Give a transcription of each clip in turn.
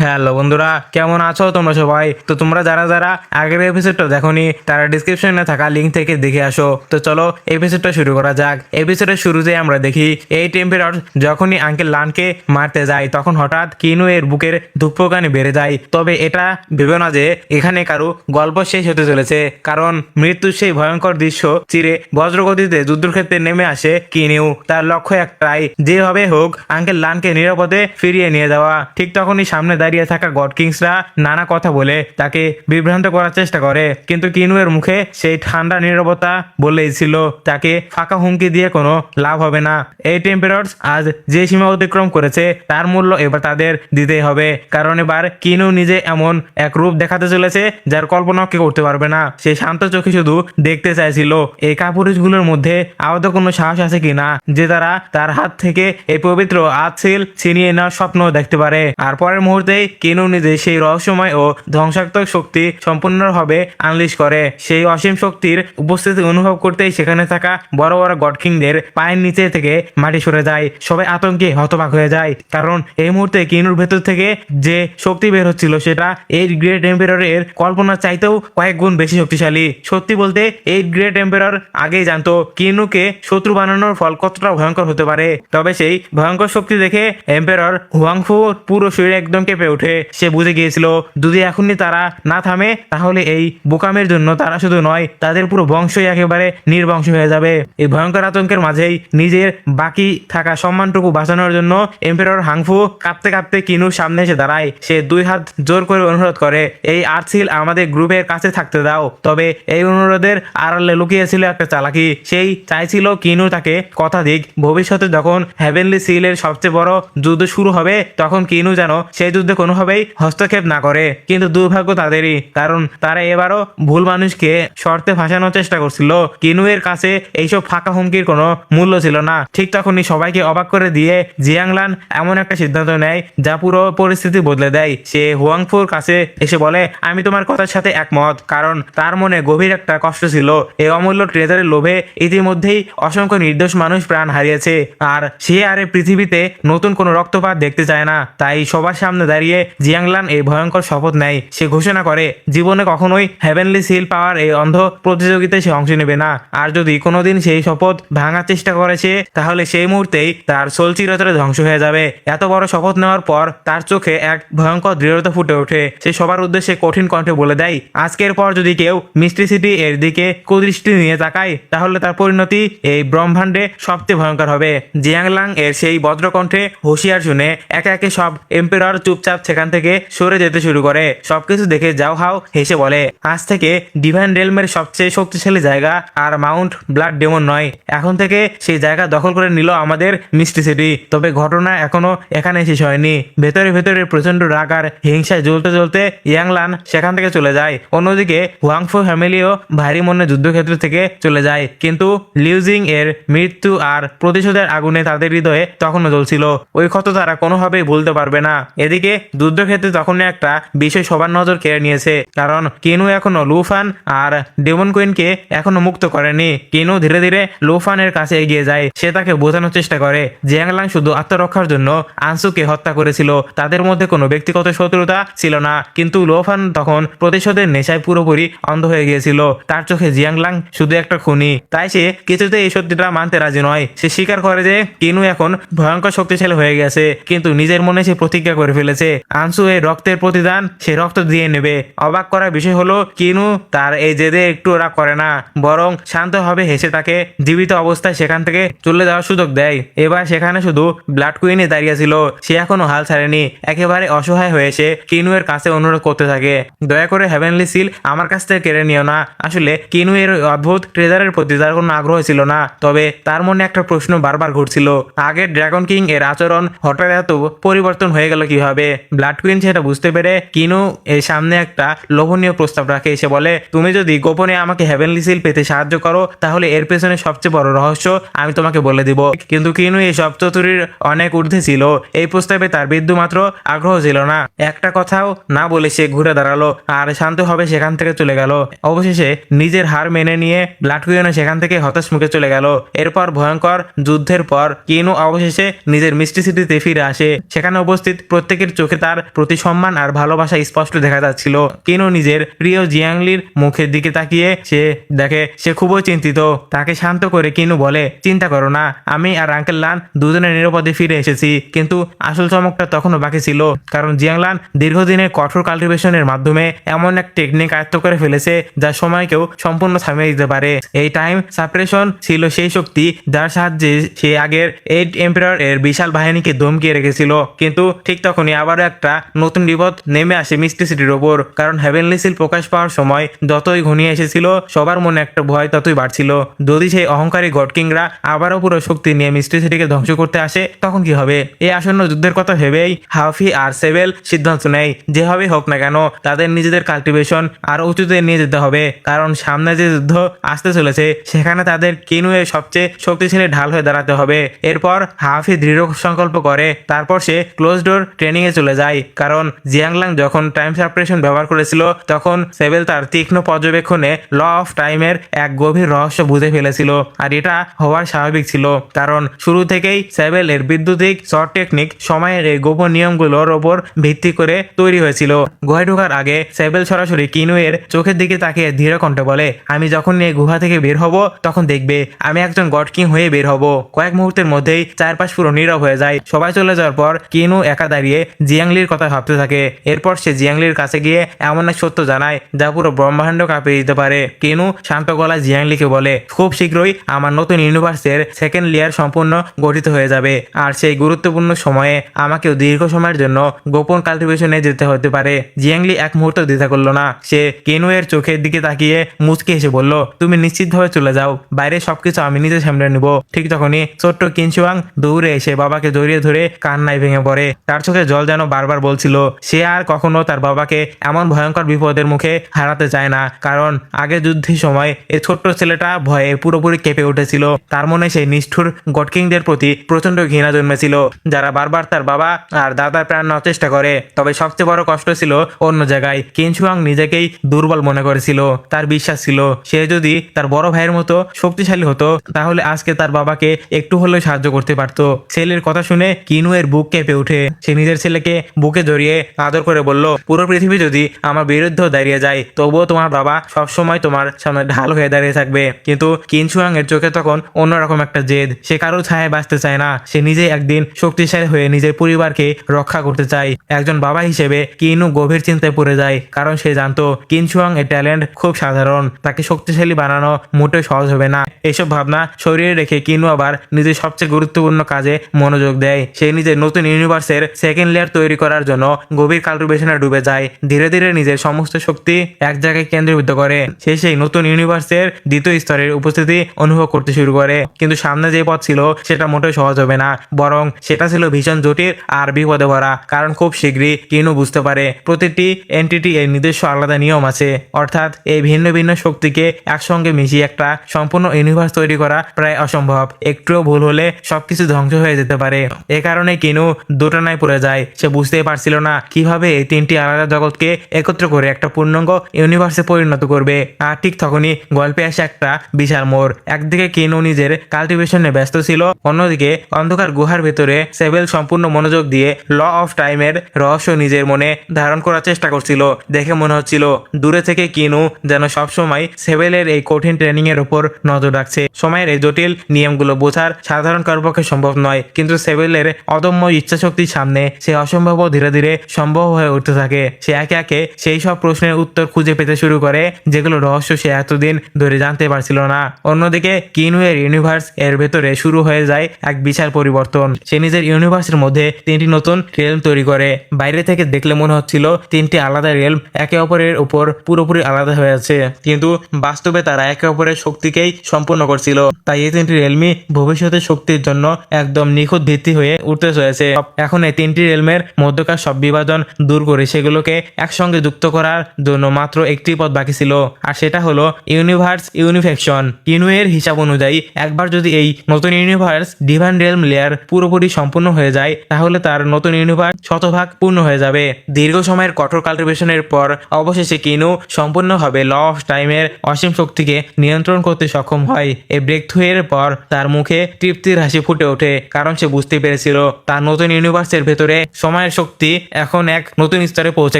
Hello বন্ধুরা, কেমন আছো তোমরা সবাই? তো তোমরা যারা যারা আগের এপিসোডটা দেখোনি তারা ডিসক্রিপশনে থাকা লিঙ্ক থেকে দেখে আসো। তো চলো এপিসোডটা শুরু করা যাক। এপিসোডের শুরুতে আমরা দেখি এই টেম্পেরর যখনই আঙ্কেল লানকে মারতে যায় তখন হঠাৎ কিনু এর বুকের ধূপকানি বেড়ে যায়। তবে এটা ভেবে না যে এখানে কারো গল্প শেষ হতে চলেছে, কারণ মৃত্যুর সেই ভয়ঙ্কর দৃশ্য চিরে বজ্রগতিতে যুদ্ধক্ষেত্রে নেমে আসে কিনিউ। তার লক্ষ্য একটাই, যেভাবে হোক আঙ্কেল লানকে নিরাপদে ফিরিয়ে নিয়ে যাওয়া। ঠিক তখনই সামনে দাঁড়িয়ে থাকা গড কিংসরা নানা কথা বলে তাকে বিভ্রান্ত করার চেষ্টা করে, কিন্তু কিনুয়ের মুখে সেই ঠান্ডা নীরবতা বলেই ছিল তাকে ফাঁকা হুমকি দিয়ে কোনো লাভ হবে না। এই টেম্পেরর্স আজ যে সীমা অতিক্রম করেছে তার মূল্য এবার তাদের দিতেই হবে, কারণ এবার কিনু নিজে এমন এক রূপ দেখাতে চলেছে যার কল্পনা কেউ করতে পারবে না। সে শান্ত চোখে শুধু দেখতে চাইছিল এই কাপুরুষগুলোর মধ্যে আদৌ কোনো সাহস আছে কিনা যে তারা তার হাত থেকে এই পবিত্র আতসিল ছিনিয়ে নেওয়ার স্বপ্ন দেখতে পারে। আর পরের মুহূর্তেই কিনু নিজে সেই রহস্যময় ও ধ্বংসাত্মক শক্তি সম্পূর্ণভাবে আনলিশ করে। সেই অসীম শক্তির উপস্থিতি অনুভব করতেই সেখানে থাকা বড় বড় গড কিংদের পায়ের নিচে থেকে মাটি সরে যায়। সবাই আতঙ্কে হতবাক হয়ে যায়, কারণ এই মুহূর্তে কিনুর ভেতর থেকে যে শক্তি বের হচ্ছিল সেটা এই গ্রেট এম্পেররের কল্পনা চাইতেও কয়েক গুণ বেশি শক্তিশালী। সত্যি বলতে এই গ্রেট এম্পেরর আগেই জানতো কিনুকে শত্রু বানানোর ফল কতটা ভয়ঙ্কর হতে পারে। তবে সেই ভয়ঙ্কর শক্তি দেখে এম্পেরর হুয়াংফু পুরো শরীরে একদম কেঁপে ওঠে। সে বুঝে গিয়েছিল যদি এখনই তারা না থামে তাহলে এই বোকামের জন্য তারা শুধু নয়, তাদের পুরো বংশই একেবারে নির্বংশ হয়ে যাবে। এই ভয়ঙ্কর আতঙ্কের মাঝেই নিজের বাকি থাকা সম্মানটুকু বাঁচানোর জন্য এম্পেরর হাংফু কাঁপতে কাঁপতে কিনুর সামনে এসে দাঁড়ায়। সে দুই হাত জোর করে অনুরোধ করে, এই আর্টসিল আমাদের গ্রুপের কাছে থাকতে দাও। তবে এই অনুরোধের আড়ালে লুকিয়েছিল একটা চালাকি। সেই চাইছিল কিনু তাকে কথা দিক, ভবিষ্যতে যখন হেভেনলি সিলের সবচেয়ে বড় যুদ্ধ শুরু হবে তখন কিনু যেন সেই যুদ্ধে কোনোভাবেই হস্তক্ষেপ না করে। কিন্তু দুর্ভাগ্য তাদেরই, কারণ তারা এবারও ভুল মানুষকে শর্তে ফাঁসানোর চেষ্টা করছিল। কিনু এর কাছে এইসব ফাঁকা হুমকির কোনো মূল্য ছিল না। ঠিক তখনই সবাইকে অবাক করে দিয়ে জিয়াংলান এমন একটা সিদ্ধান্ত নেয় যা পুরো পরিস্থিতি বদলে দেয়। সে হুয়াংফুর কাছে এসে বলে, আমি তোমার কথার সাথে একমত, কারণ তার মনে গভীর একটা কষ্ট ছিল। এই অমূল্য ট্রেজারের লোভে ইতিমধ্যেই অসংখ্য নির্দোষ মানুষ প্রাণ হারিয়েছে, আর সে আর এই পৃথিবীতে নতুন কোনো রক্তপাত দেখতে চায় না। তাই সবার সামনে দাঁড়িয়ে জিয়াংলান এই ভয়ঙ্কর শপথ নেয়। সে ঘোষণা করে জীবনে কখনোই হেভেনলি সিল পাওয়ার এই অন্ধ প্রতিযোগিতায় সে অংশ নেবে না। আর যদি কোনোদিন সেই শপথ ভাঙার চেষ্টা করেছে তাহলে সেই মুহূর্তেই তার সোল চিরতরে ধ্বংস হয়ে যাবে। এত বড় শপথ নেওয়ার পর তার চোখে এক ভয়ঙ্কর দৃঢ়তা ফুটে ওঠে। সে সবার উদ্দেশ্যে কঠিন কণ্ঠে বলে দেয়, আজকের পর যদি কেউ মিষ্টি সিটি এর দিকে কুদৃষ্টি নিয়ে তাকায় তাহলে তার পরিণতি এই ব্রহ্মাণ্ডে সবচেয়ে ভয়ঙ্কর হবে। জিয়াংলাং এর সেই বজ্রকণ্ঠে হুঁশিয়ার শুনে একে একে সব এম্পেরর চুপচাপ সেখান থেকে সরে যেতে শুরু করে। সবকিছু দেখে জাও হাও হেসে বলে, আজ থেকে ডিভাইন রেলমের সবচেয়ে শক্তিশালী জায়গা আর মাউন্ট ব্লাড ডেমন নয়, এখন থেকে সেই জায়গা দখল করে নিল আমাদের মিষ্টি সিটি। তবে ঘটনা এখনো এখানে শেষ হয়নি। ভেতরে ভেতরে প্রচন্ড রাগ আর হিংসায় জ্বলতে জ্বলতে ইয়াংলান সেখান থেকে চলে যায়। অন্যদিকে হুয়াংফু ফ্যামিলিও ভারী মনে যুদ্ধক্ষেত্র থেকে চলে যায়, কিন্তু লিউজিং এর মৃত্যু আর প্রতিশোধের আগুনে তাদের হৃদয়ে তখনও জ্বলছিল। ওই ক্ষত তারা কোনোভাবেই ভুলতে পারবে না। এদিকে যুদ্ধক্ষেত্রে তখন একটা বিষয় সবার নজর কেড়ে নিয়েছে, কারণ কিনু এখনো লুফান আর ডেমন কুইনকে এখনো মুক্ত করেনি। কিনু ধীরে ধীরে লুফানের কাছে এগিয়ে যায়। সে তাকে বোঝানোর চেষ্টা করে জিয়াংলাং শুধু আত্মরক্ষার জন্য আনসুকে হত্যা করেছিল, তাদের মধ্যে কোনো ব্যক্তিগত শত্রুতা ছিল না। কিন্তু লুফান তখন প্রতিশোধের নেশায় পুরোপুরি অন্ধ হয়ে গিয়েছিল। তার চোখে জিয়াংলাং শুধু একটা খুনি। তাই সে কিছুতে এই সত্যিটা মানতে রাজি নয়। সে স্বীকার করে যে কিনু এখন ভয়ঙ্কর শক্তিশালী হয়ে গেছে, কিন্তু নিজের মনে সে প্রতিজ্ঞা করে ফেলেছে আনসু এই রক্তের প্রতিদান সে রক্ত দিয়ে নেবে। অবাক করার বিষয় হলো কিনু তার এই জেদে একটু রাগ করে না, বরং শান্তভাবে হেসে তাকে জীবিত অবস্থায় সেখান থেকে চলে যাওয়ার সুযোগ দেয়। এবার সেখানে শুধু ব্লাড কুইনই দাঁড়িয়েছিল। সে এখনো হাল ছাড়েনি। একেবারে অসহায় হয়ে সে কিনু এর কাছে অনুরোধ করতে থাকে, দয়া করে হেভেনলি সিল আমার কাছ থেকে কেড়ে নিও না। আসলে কিনু এর অদ্ভুত ট্রেজারের প্রতি তার কোনো আগ্রহ ছিল না, তবে তার মনে একটা প্রশ্ন বারবার ঘুরছিল, আগের ড্রাগন কিং এর আচরণ হঠাৎ এত পরিবর্তন হয়ে গেল কিভাবে। ব্লাড কুইন সেটা বুঝতে পেরে কিনু এর সামনে একটা লোভনীয় প্রস্তাব রাখে। এসে বলে, তুমি যদি গোপনে আমাকে হেভেনলি সিল পেতে সাহায্য করো তাহলে এর পেছনে সবচেয়ে বড় রহস্য আমি তোমাকে বলে দিব। কিন্তু কিনু এই সব চতুরির অনেক ঊর্ধ্বে ছিল। এই প্রস্তাবে তার বিন্দু মাত্র আগ্রহ ছিল না। একটা কথাও না বলে সে ঘুরে দাঁড়ালো আর শান্তভাবে সেখান থেকে চলে গেল। অবশেষে নিজের হার মেনে নিয়ে ব্লাড কুইনও সেখান থেকে হতাশ মুখে চলে গেল। এরপর ভয়ঙ্কর যুদ্ধের পর কিনু অবশেষে নিজের মিষ্টি সিটিতে ফিরে আসে। সেখানে উপস্থিত প্রত্যেকের চোখে চোখে তার প্রতি সম্মান আর ভালোবাসা স্পষ্ট দেখা যাচ্ছিল। কিনু নিজের প্রিয় জিয়াংলির মুখের দিকে তাকিয়ে সে দেখে সে খুবই চিন্তিত। তাকে শান্ত করে কিনু বলে, চিন্তা করো না, আমি আর আঙ্কেল লান দুজনে নিরাপদে ফিরে এসেছি। কিন্তু আসল চমকটা তখনও বাকি ছিল, কারণ জিয়াংলান দীর্ঘদিনের কঠোর কাল্টিভেশনের মাধ্যমে এমন এক টেকনিক আয়ত্ত করে ফেলেছে যা সময়কেও সম্পূর্ণ থামিয়ে দিতে পারে। এই টাইম সাপ্রেশন ছিল সেই শক্তি যার সাহায্যে সে আগের 8 এম্পায়ার এর বিশাল বাহিনীকে দমকিয়ে রেখেছিল। কিন্তু ঠিক তখনই আবারও একটা নতুন বিপদ নেমে আসে মিস্টি সিটির ওপর, কারণ হেভেনলি সিল প্রকাশ পাওয়ার সময় যতই ঘনিয়ে এসেছিল সবার মনে একটা ভয় ততই বাড়ছিল। যদি সেই অহংকারী গড কিংরা আবারও পুরো শক্তি নিয়ে মিস্টি সিটিকে ধ্বংস করতে আসে তখন কি হবে? এই আসন্ন যুদ্ধের কথা ভেবেই হাফি আর সেবেল সিদ্ধান্ত নেয় যেভাবে হোক না কেন তাদের নিজেদের কাল্টিভেশন আর উঁচুতে নিয়ে যেতে হবে, কারণ সামনে যে যুদ্ধ আসতে চলেছে সেখানে তাদের কিনুয়ের সবচেয়ে শক্তিশালী ঢাল হয়ে দাঁড়াতে হবে। এরপর হাফি দৃঢ় সংকল্প করে, তারপর সে ক্লোজ ডোর ট্রেনিং এ চলে যায়, কারণ জিয়াংলাং যখন টাইম সাপ্রেশন ব্যবহার করেছিল তখন সেবেল তার তীক্ষ্ণ পর্যবেক্ষণে ল অফ টাইমের এক গভীর রহস্য বুঝে ফেলেছিল। আর এটা হওয়ার স্বাভাবিক ছিল, কারণ শুরু থেকেই সেবেল এর বিদ্যুতিক শর্ট টেকনিক সময়ের এই গোপন নিয়মগুলোর ওপর ভিত্তি করে তৈরি হয়েছিল। গুহায় ঢোকার আগে সেবেল সরাসরি কিনুয়ের চোখের দিকে তাকিয়ে ধীরে কণ্ঠে বলে, আমি যখন এই গুহা থেকে বের হব তখন দেখবে আমি একজন গড কিং হয়ে বের হব। কয়েক মুহূর্তের মধ্যেই চারপাশ পুরো নীরব হয়ে যায়। সবাই চলে যাওয়ার পর কিনু একা দাঁড়িয়ে জিয়াংলির কথা ভাবতে থাকে। এরপর সে জিয়াংলির কাছে গিয়ে এমন এক সত্য জানায় যা পুরো ব্রহ্মাণ্ড কাঁপিয়ে দিতে পারে। কিনু শান্ত গলায় জিয়াংলিকে বলে, খুব শীঘ্রই আমার নতুন ইউনিভার্সের সেকেন্ড লেয়ার সম্পূর্ণ গঠিত হয়ে যাবে, আর সেই গুরুত্বপূর্ণ সময়ে আমাকেও দীর্ঘ সময়ের জন্য গোপন কাল্টিভেশনে যেতে হতে পারে। জিয়াংলি এক মুহূর্ত দ্বিধা করলো না। সে কিনু এর চোখের দিকে তাকিয়ে মুচকে হেসে বলল, তুমি নিশ্চিতভাবে চলে যাও, বাইরে সবকিছু আমি নিজে সামলে নিব। ঠিক তখনই ছোট্ট কিনচুয়াং দৌড়ে এসে বাবাকে জড়িয়ে ধরে কান্নায় ভেঙে পড়ে। তার চোখে জল যেন বারবার বলছিল সে আর কখনো তার বাবাকে এমন ভয়ঙ্কর বিপদের মুখে হারাতে চায় না, কারণ আগের যুদ্ধের সময় এই ছোট্ট ছেলেটা ভয়ে পুরোপুরি কেঁপে উঠেছিল। তার মনে সেই নিষ্ঠুর গডকিংদের প্রতি প্রচন্ড ঘৃণা জন্মেছিল, যারা বারবার তার বাবা আর দাদার প্রাণ নেওয়ার চেষ্টা করে। তবে সবচেয়ে বড় কষ্ট ছিল অন্য জায়গায়। কিনচুয়াং নিজেকেই দুর্বল মনে করেছিল। তার বিশ্বাস ছিল সে যদি তার বড় ভাইয়ের মতো শক্তিশালী হতো তাহলে আজকে তার বাবাকে একটু হলেও সাহায্য করতে পারত। ছেলের কথা শুনে কিনুয়ের বুক কেঁপে ওঠে। সে নিজের ছেলেকে বুকে জড়িয়ে আদর করে বলল, পুরো পৃথিবী যদি আমার বিরুদ্ধে দাঁড়িয়ে যায় তবুও তোমার বাবা সবসময় তোমার সামনে ঢাল হয়ে দাঁড়িয়ে থাকবে। কিন্তু কিনচুয়াং এর চোখে তখন অন্যরকম একটা জেদ। সে কারো ছায়ায় বাঁচতে চায় না। সে নিজে একদিন শক্তিশালী হয়ে নিজের পরিবারকে রক্ষা করতে চায়। একজন বাবা হিসেবে কিনু গভীর চিন্তায় পড়ে যায়, কারণ সে জানতো কিনচুয়াং এর ট্যালেন্ট খুব সাধারণ। তাকে শক্তিশালী বানানো মোটেও সহজ হবে না। এইসব ভাবনা শরীরে রেখে কিনু আবার নিজের সবচেয়ে গুরুত্বপূর্ণ কাজে মনোযোগ দেয়। সে নিজের নতুন ইউনিভার্সের সেকেন্ড লেয়ার তৈরি করার জন্য গভীর কাল্টিভেশনে ডুবে যায়। ধীরে ধীরে নিজের সমস্ত শক্তি এক জায়গায় কেন্দ্রীভূত করে সে সেই নতুন ইউনিভার্সের দ্বিতীয় স্তরের উপস্থিতি অনুভব করতে শুরু করে। কিন্তু সামনে যে পথ ছিল সেটা মোটেও সহজ হবে না, বরং সেটা ছিল ভীষণ জটিল আর বিপদে ভরা। কারণ খুব শীঘ্রই কিনু বুঝতে পারে প্রতিটি এন্টিটি এর নিজস্ব আলাদা নিয়ম আছে, অর্থাৎ এই ভিন্ন ভিন্ন শক্তিকে একসঙ্গে মিশিয়ে একটা সম্পূর্ণ ইউনিভার্স তৈরি করা প্রায় অসম্ভব। একটুও ভুল হলে সবকিছু ধ্বংস হয়ে যেতে পারে। এ কারণে কিনু দোটানায় পড়ে যায়। সে বুঝতেই পারছিল না কিভাবে এই তিনটি আলাদা জগৎকে একত্র করে একটা পূর্ণাঙ্গ ইউনিভার্সে পরিণত করবে। আর ঠিক তখনই গল্পে আসে একটা বিশাল মোড়। একদিকে কিনু নিজের কাল্টিভেশনে ব্যস্ত ছিল, অন্যদিকে অন্ধকার গুহার ভেতরে সেবেল সম্পূর্ণ মনোযোগ দিয়ে ল অফ টাইমের রহস্য নিজের মনে ধারণ করার চেষ্টা করছিল। দেখে মনে হচ্ছিল দূরে থেকে কিনু যেন সবসময় সেবেলের এই কঠিন ট্রেনিং এর উপর নজর রাখছে। সময়ের এই জটিল নিয়মগুলো বোঝার সাধারণ কারোর পক্ষে সম্ভব নয়, কিন্তু সেবেলের অদম্য ইচ্ছাশক্তির সামনে সে অসম্ভব ধীরে ধীরে সম্ভব হয়ে উঠতে থাকে। সে একে একে সেই সব প্রশ্নের উত্তর খুঁজে পেতে শুরু করে যেগুলো রহস্য সে এতদিন ধরে জানতে পারছিল না। অন্যদিকে কিনু এর ইউনিভার্স এর ভেতরে শুরু হয়ে যায় এক বিশাল পরিবর্তন। সে নিজের ইউনিভার্সের মধ্যে তিনটি নতুন রিয়েলম তৈরি করে। বাইরে থেকে দেখলে মনে হচ্ছিল তিনটি আলাদা রিয়েলম একে অপরের উপর পুরোপুরি আলাদা হয়ে আছে, কিন্তু বাস্তবে তারা একে অপরের শক্তিকেই সম্পূর্ণ করছিল। তাই এই তিনটি রিয়েলমই ভবিষ্যতের শক্তির জন্য একদম নিখুঁত ভিত্তি হয়ে উঠতে চলেছে। এখন এই তিনটি রিয়েলমের মধ্যকার সব বিভাজন দূর করে সেগুলোকে একসঙ্গে যুক্ত করার জন্য মাত্র একটি পথ বাকি ছিল, আর সেটা হলো ইউনিভার্স ইউনিফেকশন। কিনু এর হিসাব অনুযায়ী একবার যদি এই নতুন ইউনিভার্স ডিভাইন রিয়েলম লেয়ার পুরোপুরি সম্পূর্ণ হয়ে যায় তাহলে তার নতুন ইউনিভার্স শতভাগ পূর্ণ হয়ে যাবে। দীর্ঘ সময়ের কঠোর কাল্টিভেশনের পর অবশেষে কিনু সম্পূর্ণভাবে ল অফ টাইমের অসীম শক্তিকে নিয়ন্ত্রণ করতে সক্ষম হয়। এই ব্রেক থ্রু এর পর তার মুখে তৃপ্তির হাসি ফুটে ওঠে, কারণ সে বুঝতে পেরেছিল তার নতুন ইউনিভার্সের ভেতরে সময় সময়ের শক্তি এখন এক নতুন স্তরে পৌঁছে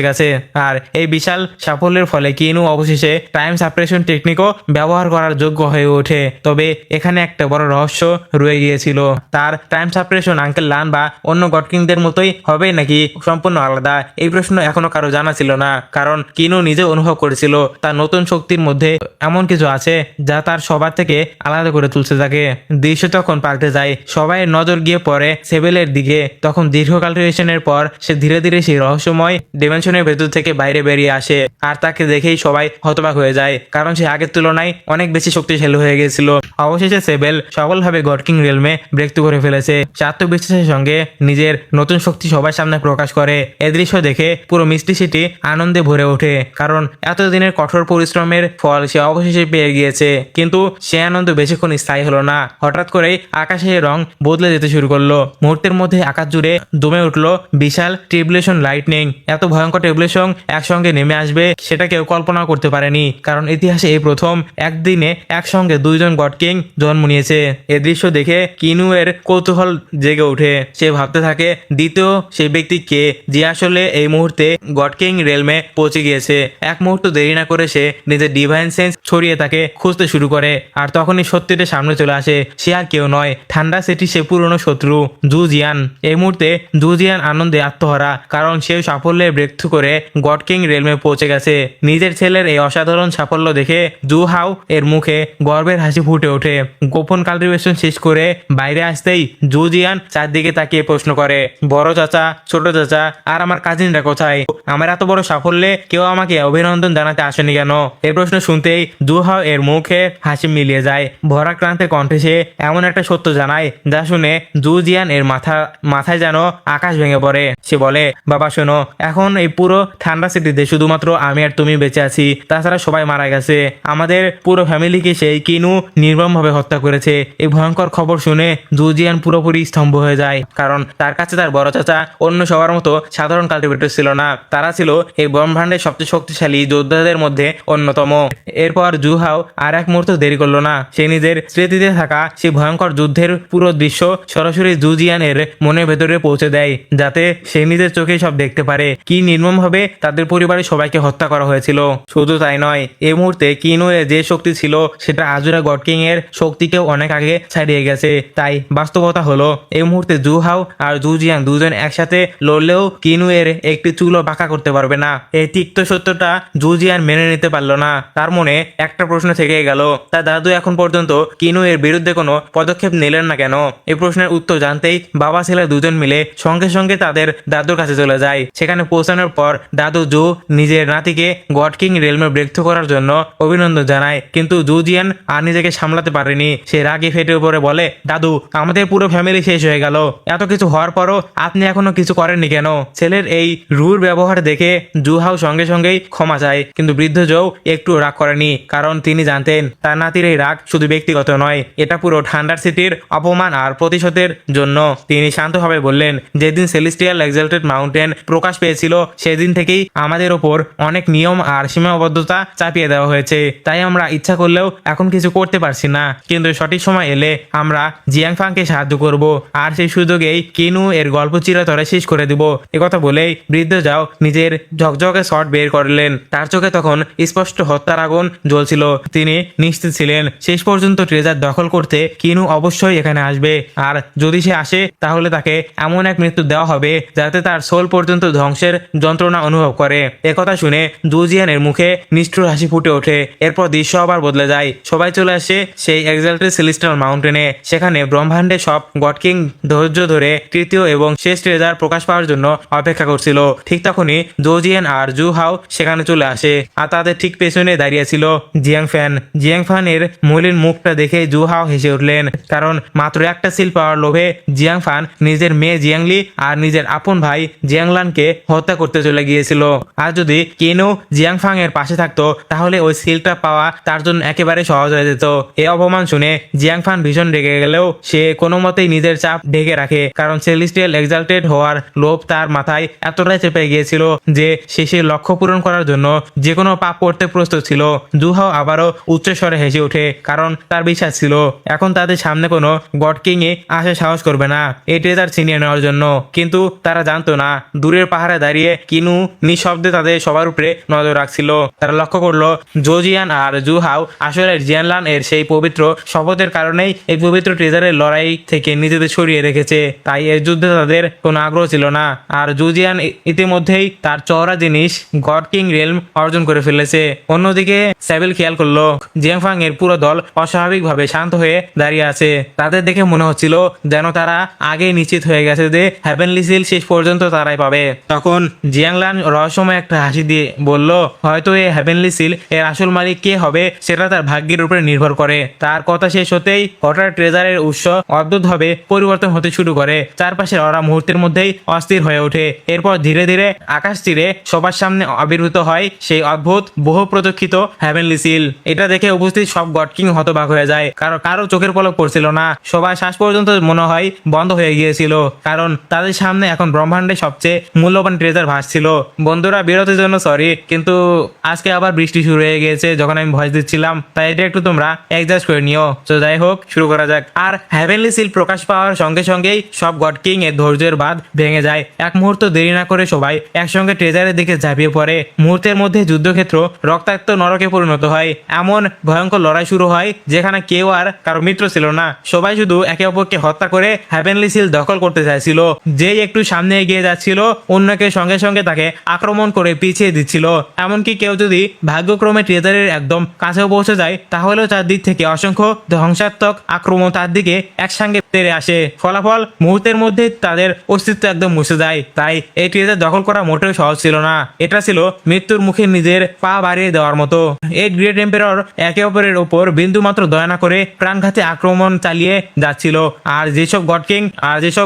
গেছে। আর এই বিশাল সাফল্যের ফলে কিনু অবশেষে টাইম সাপ্রেশন টেকনিকও ব্যবহার করার যোগ্য হয়ে ওঠে। তবে এখানে একটা বড় রহস্য রয়ে গিয়েছিল, তার টাইম সাপ্রেশন আঙ্কেল লান বা অন্য গডকিংদের মতোই হবে নাকি সম্পূর্ণ আলাদা? এই প্রশ্ন এখনো কারো জানা ছিল না, কারণ কিনু নিজে অনুভব করেছিল তার নতুন শক্তির মধ্যে এমন কিছু আছে যা তার সবার থেকে আলাদা করে তুলছে তাকে। দৃশ্য তখন পাল্টে যায়, সবাই নজর গিয়ে পড়ে সেবেলের দিকে। তখন দীর্ঘ কাল্টিভেশনের পর সে ধীরে ধীরে সেই রহস্যময় ডিমেনশনের ভেতর থেকে বাইরে বেরিয়ে আসে, আর তাকে দেখেই সবাই হতবাক হয়ে যায়, কারণ সে আগের তুলনায় অনেক বেশি শক্তিশালী হয়ে গেছিল। অবশেষে সেবেল সফলভাবে গডকিং রিয়েলমে ব্রেকথ্রু করে ফেলেছে। সে আত্মবিশ্বাসের সঙ্গে নিজের নতুন শক্তি সবার সামনে প্রকাশ করে। এ দৃশ্য দেখে পুরো মিষ্টি সিটি আনন্দে ভরে ওঠে, কারণ এতদিনের কঠোর পরিশ্রমের ফল সে অবশেষে পেয়ে গিয়েছে। কিন্তু সে আনন্দ বেশিক্ষণ স্থায়ী হলো না। হঠাৎ করেই আকাশের রং বদলে যেতে শুরু করলো। মুহূর্তের মধ্যে আকাশ জুড়ে দমে উঠলো বিশাল ট্রিবুলেশন লাইটনিং। এত ভয়ঙ্কর ট্রিবুলেশন একসঙ্গে নেমে আসবে সেটা কেউ কল্পনা করতে পারেনি, কারণ ইতিহাসে এই প্রথম একদিনে একসঙ্গে দুইজন গড কিং জন্ম নিয়েছে। এ দৃশ্য দেখে কিনু এর কৌতূহল জেগে ওঠে। সে ভাবতে থাকে দ্বিতীয় সেই ব্যক্তি কে, যে আসলে এই মুহূর্তে গড কিং রেলমে পৌঁছে গিয়েছে। এক মুহূর্ত দেরি না করে সে নিজের ডিভাইন সেন্স ছড়িয়ে তাকে খুঁজতে শুরু করে, আর তখনই সত্যিটা সামনে চলে আসে। সে আর কেউ নয়, ঠান্ডা সিটি সে পুরনো শত্রু জু জিয়ান। এই মুহূর্তে জু জিয়ান আনন্দে আত্মহারা, কারণ সে সাফল্যে ব্রেকথ্রু করে গড কিং রেলমে পৌঁছে গেছে। নিজের ছেলের এই অসাধারণ সাফল্য দেখে জু হাও এর মুখে গর্বের হাসি ফুটে ওঠে। গোপন কাল্টিভেশন শেষ করে বাইরে আসতেই জু জিয়ান চারদিকে তাকিয়ে প্রশ্ন করে, বড় চাচা, ছোট চাচা আর আমার কাজিনরা কোথায়? আমার এত বড় সাফল্যে কেউ আমাকে অভিনন্দন জানাতে আসেনি কেন? এই প্রশ্ন শুনতেই জু হাও এর মুখে হাসি মিলিয়ে যায়। ভরাক্রান্তে কণ্ঠে সে এমন একটা সত্য জানায় যা শুনে জু জিয়ান এর মাথায় যেন আকাশ ভেঙে পড়ে। সে বলে, বাবা শোনো, এখন এই পুরো ঠান্ডা সিটিতে শুধুমাত্র আমি আর তুমি বেঁচে আছি, তাছাড়া সবাই মারা গেছে। আমাদের পুরো ফ্যামিলিকে সেই কিনু নির্মমভাবে হত্যা করেছে। এই ভয়ঙ্কর খবর শুনে জু জিয়ান পুরোপুরি স্তম্ভ হয়ে যায়, কারণ তার কাছে তার বড় চাচা অন্য সবার মতো সাধারণ কাল্টিভেটর ছিল না, তারা ছিল এই ব্রহ্মাণ্ডের সবচেয়ে শক্তিশালী যোদ্ধাদের মধ্যে অন্যতম। এরপর জু হাও আর এক মুহূর্ত দেরি করলো না। সে নিজের স্মৃতিতে থাকা সেই ভয়ঙ্কর যুদ্ধের পুরো দৃশ্য সরাসরি জু জিয়ানের মনের ভেতরে পৌঁছে দেয়, যাতে সে নিজের চোখে সব দেখতে পারে কি নির্মমভাবে তাদের পরিবারের সবাইকে হত্যা করা হয়েছিল। শুধু তাই নয়, এই মুহূর্তে কিনু এর যে শক্তি ছিল সেটা আজুরা গড কিং এর শক্তিকেও অনেক আগে ছাড়িয়ে গেছে। তাই বাস্তবতা হলো এই মুহূর্তে জু হাও আর জু জিয়াং দুজন একসাথে লড়লেও কিনু এর একটি চুলও বাঁকা করতে পারবে না। এই তিক্ত সত্যটা জু জিয়ান মেনে নিতে পারলো না। তার মনে একটা প্রশ্ন থেকে গেল, তার দাদু এখন পর্যন্ত কিনু এর বিরুদ্ধে কোনো পদক্ষেপ নিলেন না কেন? এই প্রশ্নের উত্তর জানতেই বাবা ছেলে দুজন মিলে সঙ্গে সঙ্গে তাদের দাদুর কাছে চলে যায়। সেখানে পৌঁছানোর পর দাদু জু নিজের নাতিকে গড কিং রেলমে ব্রেকথ্রু করার জন্য অভিনন্দন জানায়, কিন্তু জু জিয়ান আর নিজেকে সামলাতে পারেনি। সে রাগে ফেটে উপরে বলে, দাদু, আমাদের পুরো ফ্যামিলি শেষ হয়ে গেল, এত কিছু হওয়ার পরও আপনি এখনো কিছু করেননি কেন? ছেলের এই রুর ব্যবহার দেখে জু হাও সঙ্গে সঙ্গেই ক্ষমা চায়, কিন্তু বৃদ্ধ জৌ একটু রাগ করেনি, কারণ তিনি জানতেন তার নাতির এই রাগ শুধু ব্যক্তিগত নয়, এটা পুরো ঠান্ডার সিটির অপমান আর প্রতিশোধের জন্য। তিনি শান্তভাবে বললেন, যেদিন সেলেস্টিয়াল এক্সাল্টেড মাউন্টেন প্রকাশ পেয়েছিল সেদিন থেকেই আমাদের ওপর অনেক নিয়ম আর সীমাবদ্ধতা চাপিয়ে দেওয়া হয়েছে, তাই আমরা ইচ্ছা করলেও এখন কিছু করতে পারছি না, কিন্তু সঠিক সময় এলে আমরা জিয়াংফাংকে সাহায্য করব, আর সেই সুযোগেই কিনু এর গল্প চিরতরে শেষ করে দিব। একথা বলেই বৃদ্ধ যাও নিজের ঝকঝকে শট বের করলেন। তার চোখে তখন স্পষ্ট হত্যার আগুন জ্বলছিল। তিনি নিশ্চিত ছিলেন শেষ পর্যন্ত ট্রেজার দখল করতে কিনু অবশ্যই এখানে আসবে, আর যদি সে আসে তাহলে তাকে এমন এক মৃত্যু দেওয়া হবে যাতে তার সোল পর্যন্ত ধ্বংসের যন্ত্রণা অনুভব করে। একথা শুনে জু জিয়ানের মুখে নিষ্ঠুর হাসি ফুটে ওঠে। এরপর দৃশ্য আবার বদলে যায়। সবাই চলে আসে সেই এক্সাল্টেড সেলেস্টিয়াল মাউন্টেনে। সেখানে ব্রহ্মাণ্ডের সব গড কিং ধৈর্য ধরে তৃতীয় এবং শেষ ট্রেজার প্রকাশ পাওয়ার জন্য অপেক্ষা করছিল। ঠিক তখনই জো জিয়ান আর জু হাও সেখানে চলে আসে, আর তাদের ঠিক পেছনে দাঁড়িয়ে ছিল জিয়াং ফ্যান। জিয়াং ফান এর মলিন মুখটা দেখে জু হাও হেসে উঠলেন, কারণ মাত্র একটা সিল পাওয়ার লোভে জিয়াং ফান নিজের মেয়ে জিয়াংলি আর নিজের আপন ভাই জিয়াংলানকে হত্যা করতে চলে গিয়েছিল। আর যদি কিনু জিয়াংফাং এর পাশে থাকতো তাহলে ওই সিলটা পাওয়া তার জন্য একেবারে সহজ হয়ে যেত। এই অপমান শুনে জিয়াংফান ভীষণ রেগে গেলেও সে কোনো মতেই নিজের চাপ ঢেকে রাখে, কারণ সেলেস্টিয়াল এক্সাল্টেড হওয়ার লোভ তার মাথায় এতটাই চেপে গিয়েছিল যে সে সেই লক্ষ্য পূরণ করার জন্য যে কোনো পাপ করতে প্রস্তুত ছিল। জুহাও আবারও উচ্চস্বরে হেসে ওঠে, কারণ তার বিশ্বাস ছিল এখন তাদের সামনে কোনো গড কিং এ আসার সাহস করবে না এই ট্রেজার ছিনিয়ে নেওয়ার জন্য। কিন্তু তারা জানতো না দূরের পাহাড়ে দাঁড়িয়ে কিনু নিঃশব্দে তাদের সবার উপরে নজর রাখছিল। তারা লক্ষ্য করলো জোজিয়ান আর জুহাও আসলে জিয়ানলান এর সেই পবিত্র শপথের কারণেই এই পবিত্র ট্রেজারের লড়াই থেকে নিজেদের সরিয়ে রেখেছে, তাই এর যুদ্ধে তাদের কোনো আগ্রহ ছিল না। আর জুজিয়ান ইতিমধ্যেই তার চওড়া জিনিস গড কিং রেলম অর্জন করে ফেলেছে। অন্যদিকে স্যাবেল খেয়াল করলো জিয়াংফাং এর পুরো দল অস্বাভাবিকভাবে শান্ত হয়ে দাঁড়িয়ে আছে। তাদের দেখে মনে হচ্ছিল যেন তারা আগে নিশ্চিত হয়ে গেছে যে হ্যাভেনলি সিল শেষ পর্যন্ত তারাই পাবে। তখন জিয়াংলান রহস্যময় একটা হাসি দিয়ে বলল, হয়তো এই হ্যাভেনলি সিল এর আসল মালিক কে হবে সেটা তার ভাগ্যের উপরে নির্ভর করে। তার কথা শেষ হতেই হঠাৎ ট্রেজারের উৎস অদ্ভুতভাবে পরিবর্তন হতে শুরু করে। চারপাশের ওরা মুহূর্তের মধ্যেই অস্থির হয়ে ওঠে। এরপর ধীরে ধীরে আকাশ তীরে সবার সামনে আবির্ভূত হয় সেই অদ্ভুত বহু প্রতীক্ষিত হ্যাভেনলি সিল। এটা দেখে উপস্থিত সব গড কিং হতবাক হয়ে যায়, কারণ কারো চোখের পলক পড়ছিল না। সবার শ্বাস পর্যন্ত মনে হয় বন্ধ হয়ে গিয়েছিল, কারণ তাদের সামনে এখন ব্রহ্মাণ্ডে সবচেয়ে মূল্যবান ট্রেজার ভাসছিল। বন্ধুরা, বিরতির জন্য সরি, কিন্তু আজকে আবার বৃষ্টি শুরু হয়ে গিয়েছে যখন আমি ভয়েস দিচ্ছিলাম, তাই এটা একটু তোমরা অ্যাডজাস্ট করে নিও। তো যাই হোক, শুরু করা যাক। আর হ্যাভেনলি সিল প্রকাশ পাওয়ার সঙ্গে সঙ্গেই সব গড কিং এর ধৈর্যের বাঁধ ভেঙে যায়। এক মুহূর্ত দেরি না করে সবাই একসঙ্গে ট্রেজারের দিকে ঝাঁপিয়ে পড়ে। মুহূর্তের মধ্যে যুদ্ধক্ষেত্র রক্তাক্ত নরকে পরিণত হয়। এমন ভয়ঙ্কর লড়াই শুরু হয় যেখানে কেউ আর কারো মিত্র ছিল না। সবাই শুধু একে অপরকে হত্যা করে হ্যাভেনলি সিল দখল করতে চাইছিল। যেই একটু সামনে এগিয়ে যাচ্ছিল, অন্যকে সঙ্গে সঙ্গে তাকে আক্রমণ করে পিছিয়ে দিচ্ছিল। এমনকি কেউ যদি ভাগ্যক্রমে ট্রেজারের একদম কাছেও পৌঁছে যায়, তাহলেও তার দিক থেকে অসংখ্য ধ্বংসাত্মক আক্রমণ তার দিকে একসঙ্গে তেড়ে আসে। ফলাফল মুহূর্তের মধ্যে তাদের অস্তিত্ব একদম মুছে যায়। তাই এই ট্রেজার দখল করা মোটেও সহজ ছিল না। এটা ছিল মৃত্যুর মুখে নিজের পা বাড়িয়ে দেওয়ার মতো। এই গ্রেট এম্পায়ার একে অপরের উপর বিন্দু মাত্র দয়া না করে প্রাণঘাতী আক্রমণ চালিয়ে যাচ্ছিল। আর যেসব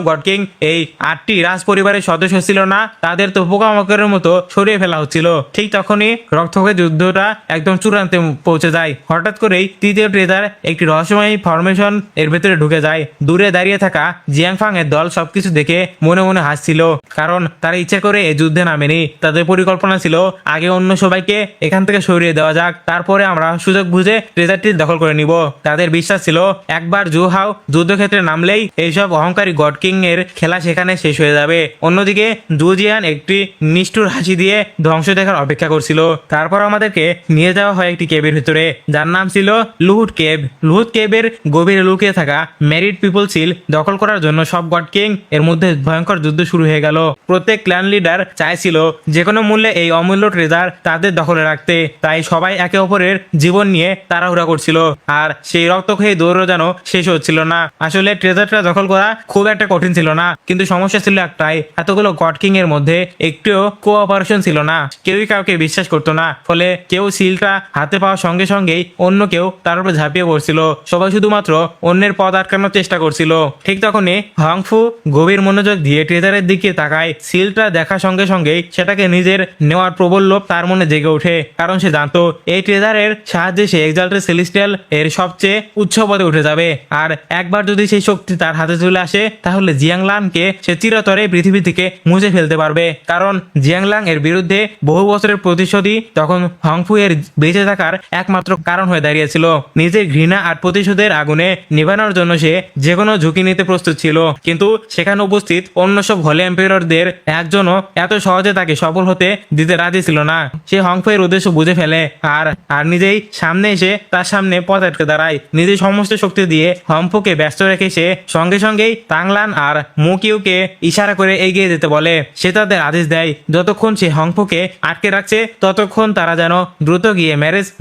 গড কিং এই 8টি রাজ পরিবারের সদস্য ছিল না, তাদের তো পোকামাকড়ের মতো সরিয়ে ফেলা হচ্ছিল। ঠিক তখনই রক্তক্ষয়ী যুদ্ধটা একদম চূড়ান্তে পৌঁছে যায়। হঠাৎ করেই তৃতীয় ট্রেজার একটি রহস্যময় ফরমেশন এর ভেতরে ঢুকে যায়। দূরে দাঁড়িয়ে থাকা জিয়াংফাং এর দল সবকিছু দেখে মনে মনে হাসছিল, কারণ তারা ইচ্ছে করে এই যুদ্ধে নামেনি। তাদের পরিকল্পনা ছিল আগে অন্য সবাইকে এখান থেকে সরিয়ে দেওয়া যাক, তারপরে আমরা সুযোগ বুঝে ট্রেজারটি দখল করে নিব। তাদের বিশ্বাস ছিল একবার জুহাও যুদ্ধক্ষেত্রে নামলেই এইসব অহংকারী গড কিং এর খেলা সেখানে শেষ হয়ে যাবে। অন্যদিকে জুজিয়ান একটি নিষ্ঠুর হাসি দিয়ে ধ্বংস দেখার অপেক্ষা করছিল। তারপর আমাদেরকে নিয়ে যাওয়া হয় একটি কেবের ভিতরে, যার নাম ছিল লুহুট কেব। লুহুট কেবের গভীরে লুকিয়ে থাকা ম্যারিড পিপল সিল দখল করার জন্য সব গড কিং এর মধ্যে ভয়ঙ্কর যুদ্ধ শুরু হয়ে গেল। প্রত্যেক ক্ল্যান লিডার চাইছিল যে কোনো মূল্যে এই অমূল্য ট্রেজার তাদের দখলে রাখতে। তাই সবাই একে অপরের জীবন নিয়ে তাড়াহুড়া করছিল, আর সেই রক্তক্ষয়ী দৌড় যেন শেষ হচ্ছিল না। আসলে ট্রেজারটা দখল করা খুব একটা কঠিন ছিল না, কিন্তু সমস্যা ছিল একটাই, এতগুলো গড কিং এর মধ্যে একটুও কোঅপারেশন ছিল না। কেউই কাউকে বিশ্বাস করতো না। ফলে কেউ সিলটা হাতে পাওয়ার সঙ্গে সঙ্গেই অন্য কেউ তার উপর ঝাঁপিয়ে পড়ছিল। সবাই শুধুমাত্র অন্যের পথ আটকানোর চেষ্টা করছিল। ঠিক তখনই হংফু গভীর মনোযোগ দিয়ে ট্রেজারের দিকে তাকায়। সিলটা দেখার সঙ্গে সঙ্গেই সেটাকে নিজের নেওয়ার প্রবল লোভ তার মনে জেগে ওঠে, কারণ সে জানতো এই ট্রেজারের সাহায্যে সে এক্সাল্টেড সেলেস্টিয়াল এর সবচেয়ে উচ্চ পদে উঠে যাবে। আর একবার যদি সেই শক্তি তার হাতে চলে আসে, তাহলে জিয়াংলানকে সে চিরতরে পৃথিবী থেকে মুছে ফেলতে পারবে। কারণ জিয়াংলাং এর বিরুদ্ধে বহু বছরের প্রতিশোধই তখন হংফু এর বেঁচে থাকার একমাত্র কারণ হয়ে দাঁড়িয়েছিল। নিজের ঘৃণা আর প্রতিশোধের আগুনে নিভানোর জন্য সে যে কোনো ঝুঁকি নিতে প্রস্তুত ছিল, কিন্তু সেখানে উপস্থিত অন্য সব হোলি এম্পায়ারদের একজনও এত সহজে তাকে সফল হতে দিতে রাজি ছিল না। সে হংফু এর উদ্দেশ্য বুঝে ফেলে আর নিজেই সামনে এসে তার সামনে পথ আটকে দাঁড়ায়। নিজের সমস্ত শক্তি দিয়ে হংফুকে ব্যস্ত রেখে সে সঙ্গে সঙ্গেই তাংলান আর মুকিউকে ইশারা করে এগিয়ে যেতে বলে। সে তাদের আদেশ দেয় যতক্ষণ সে হংফুকে আটকে রাখছে ততক্ষণ তারা যেন দ্রুত গিয়ে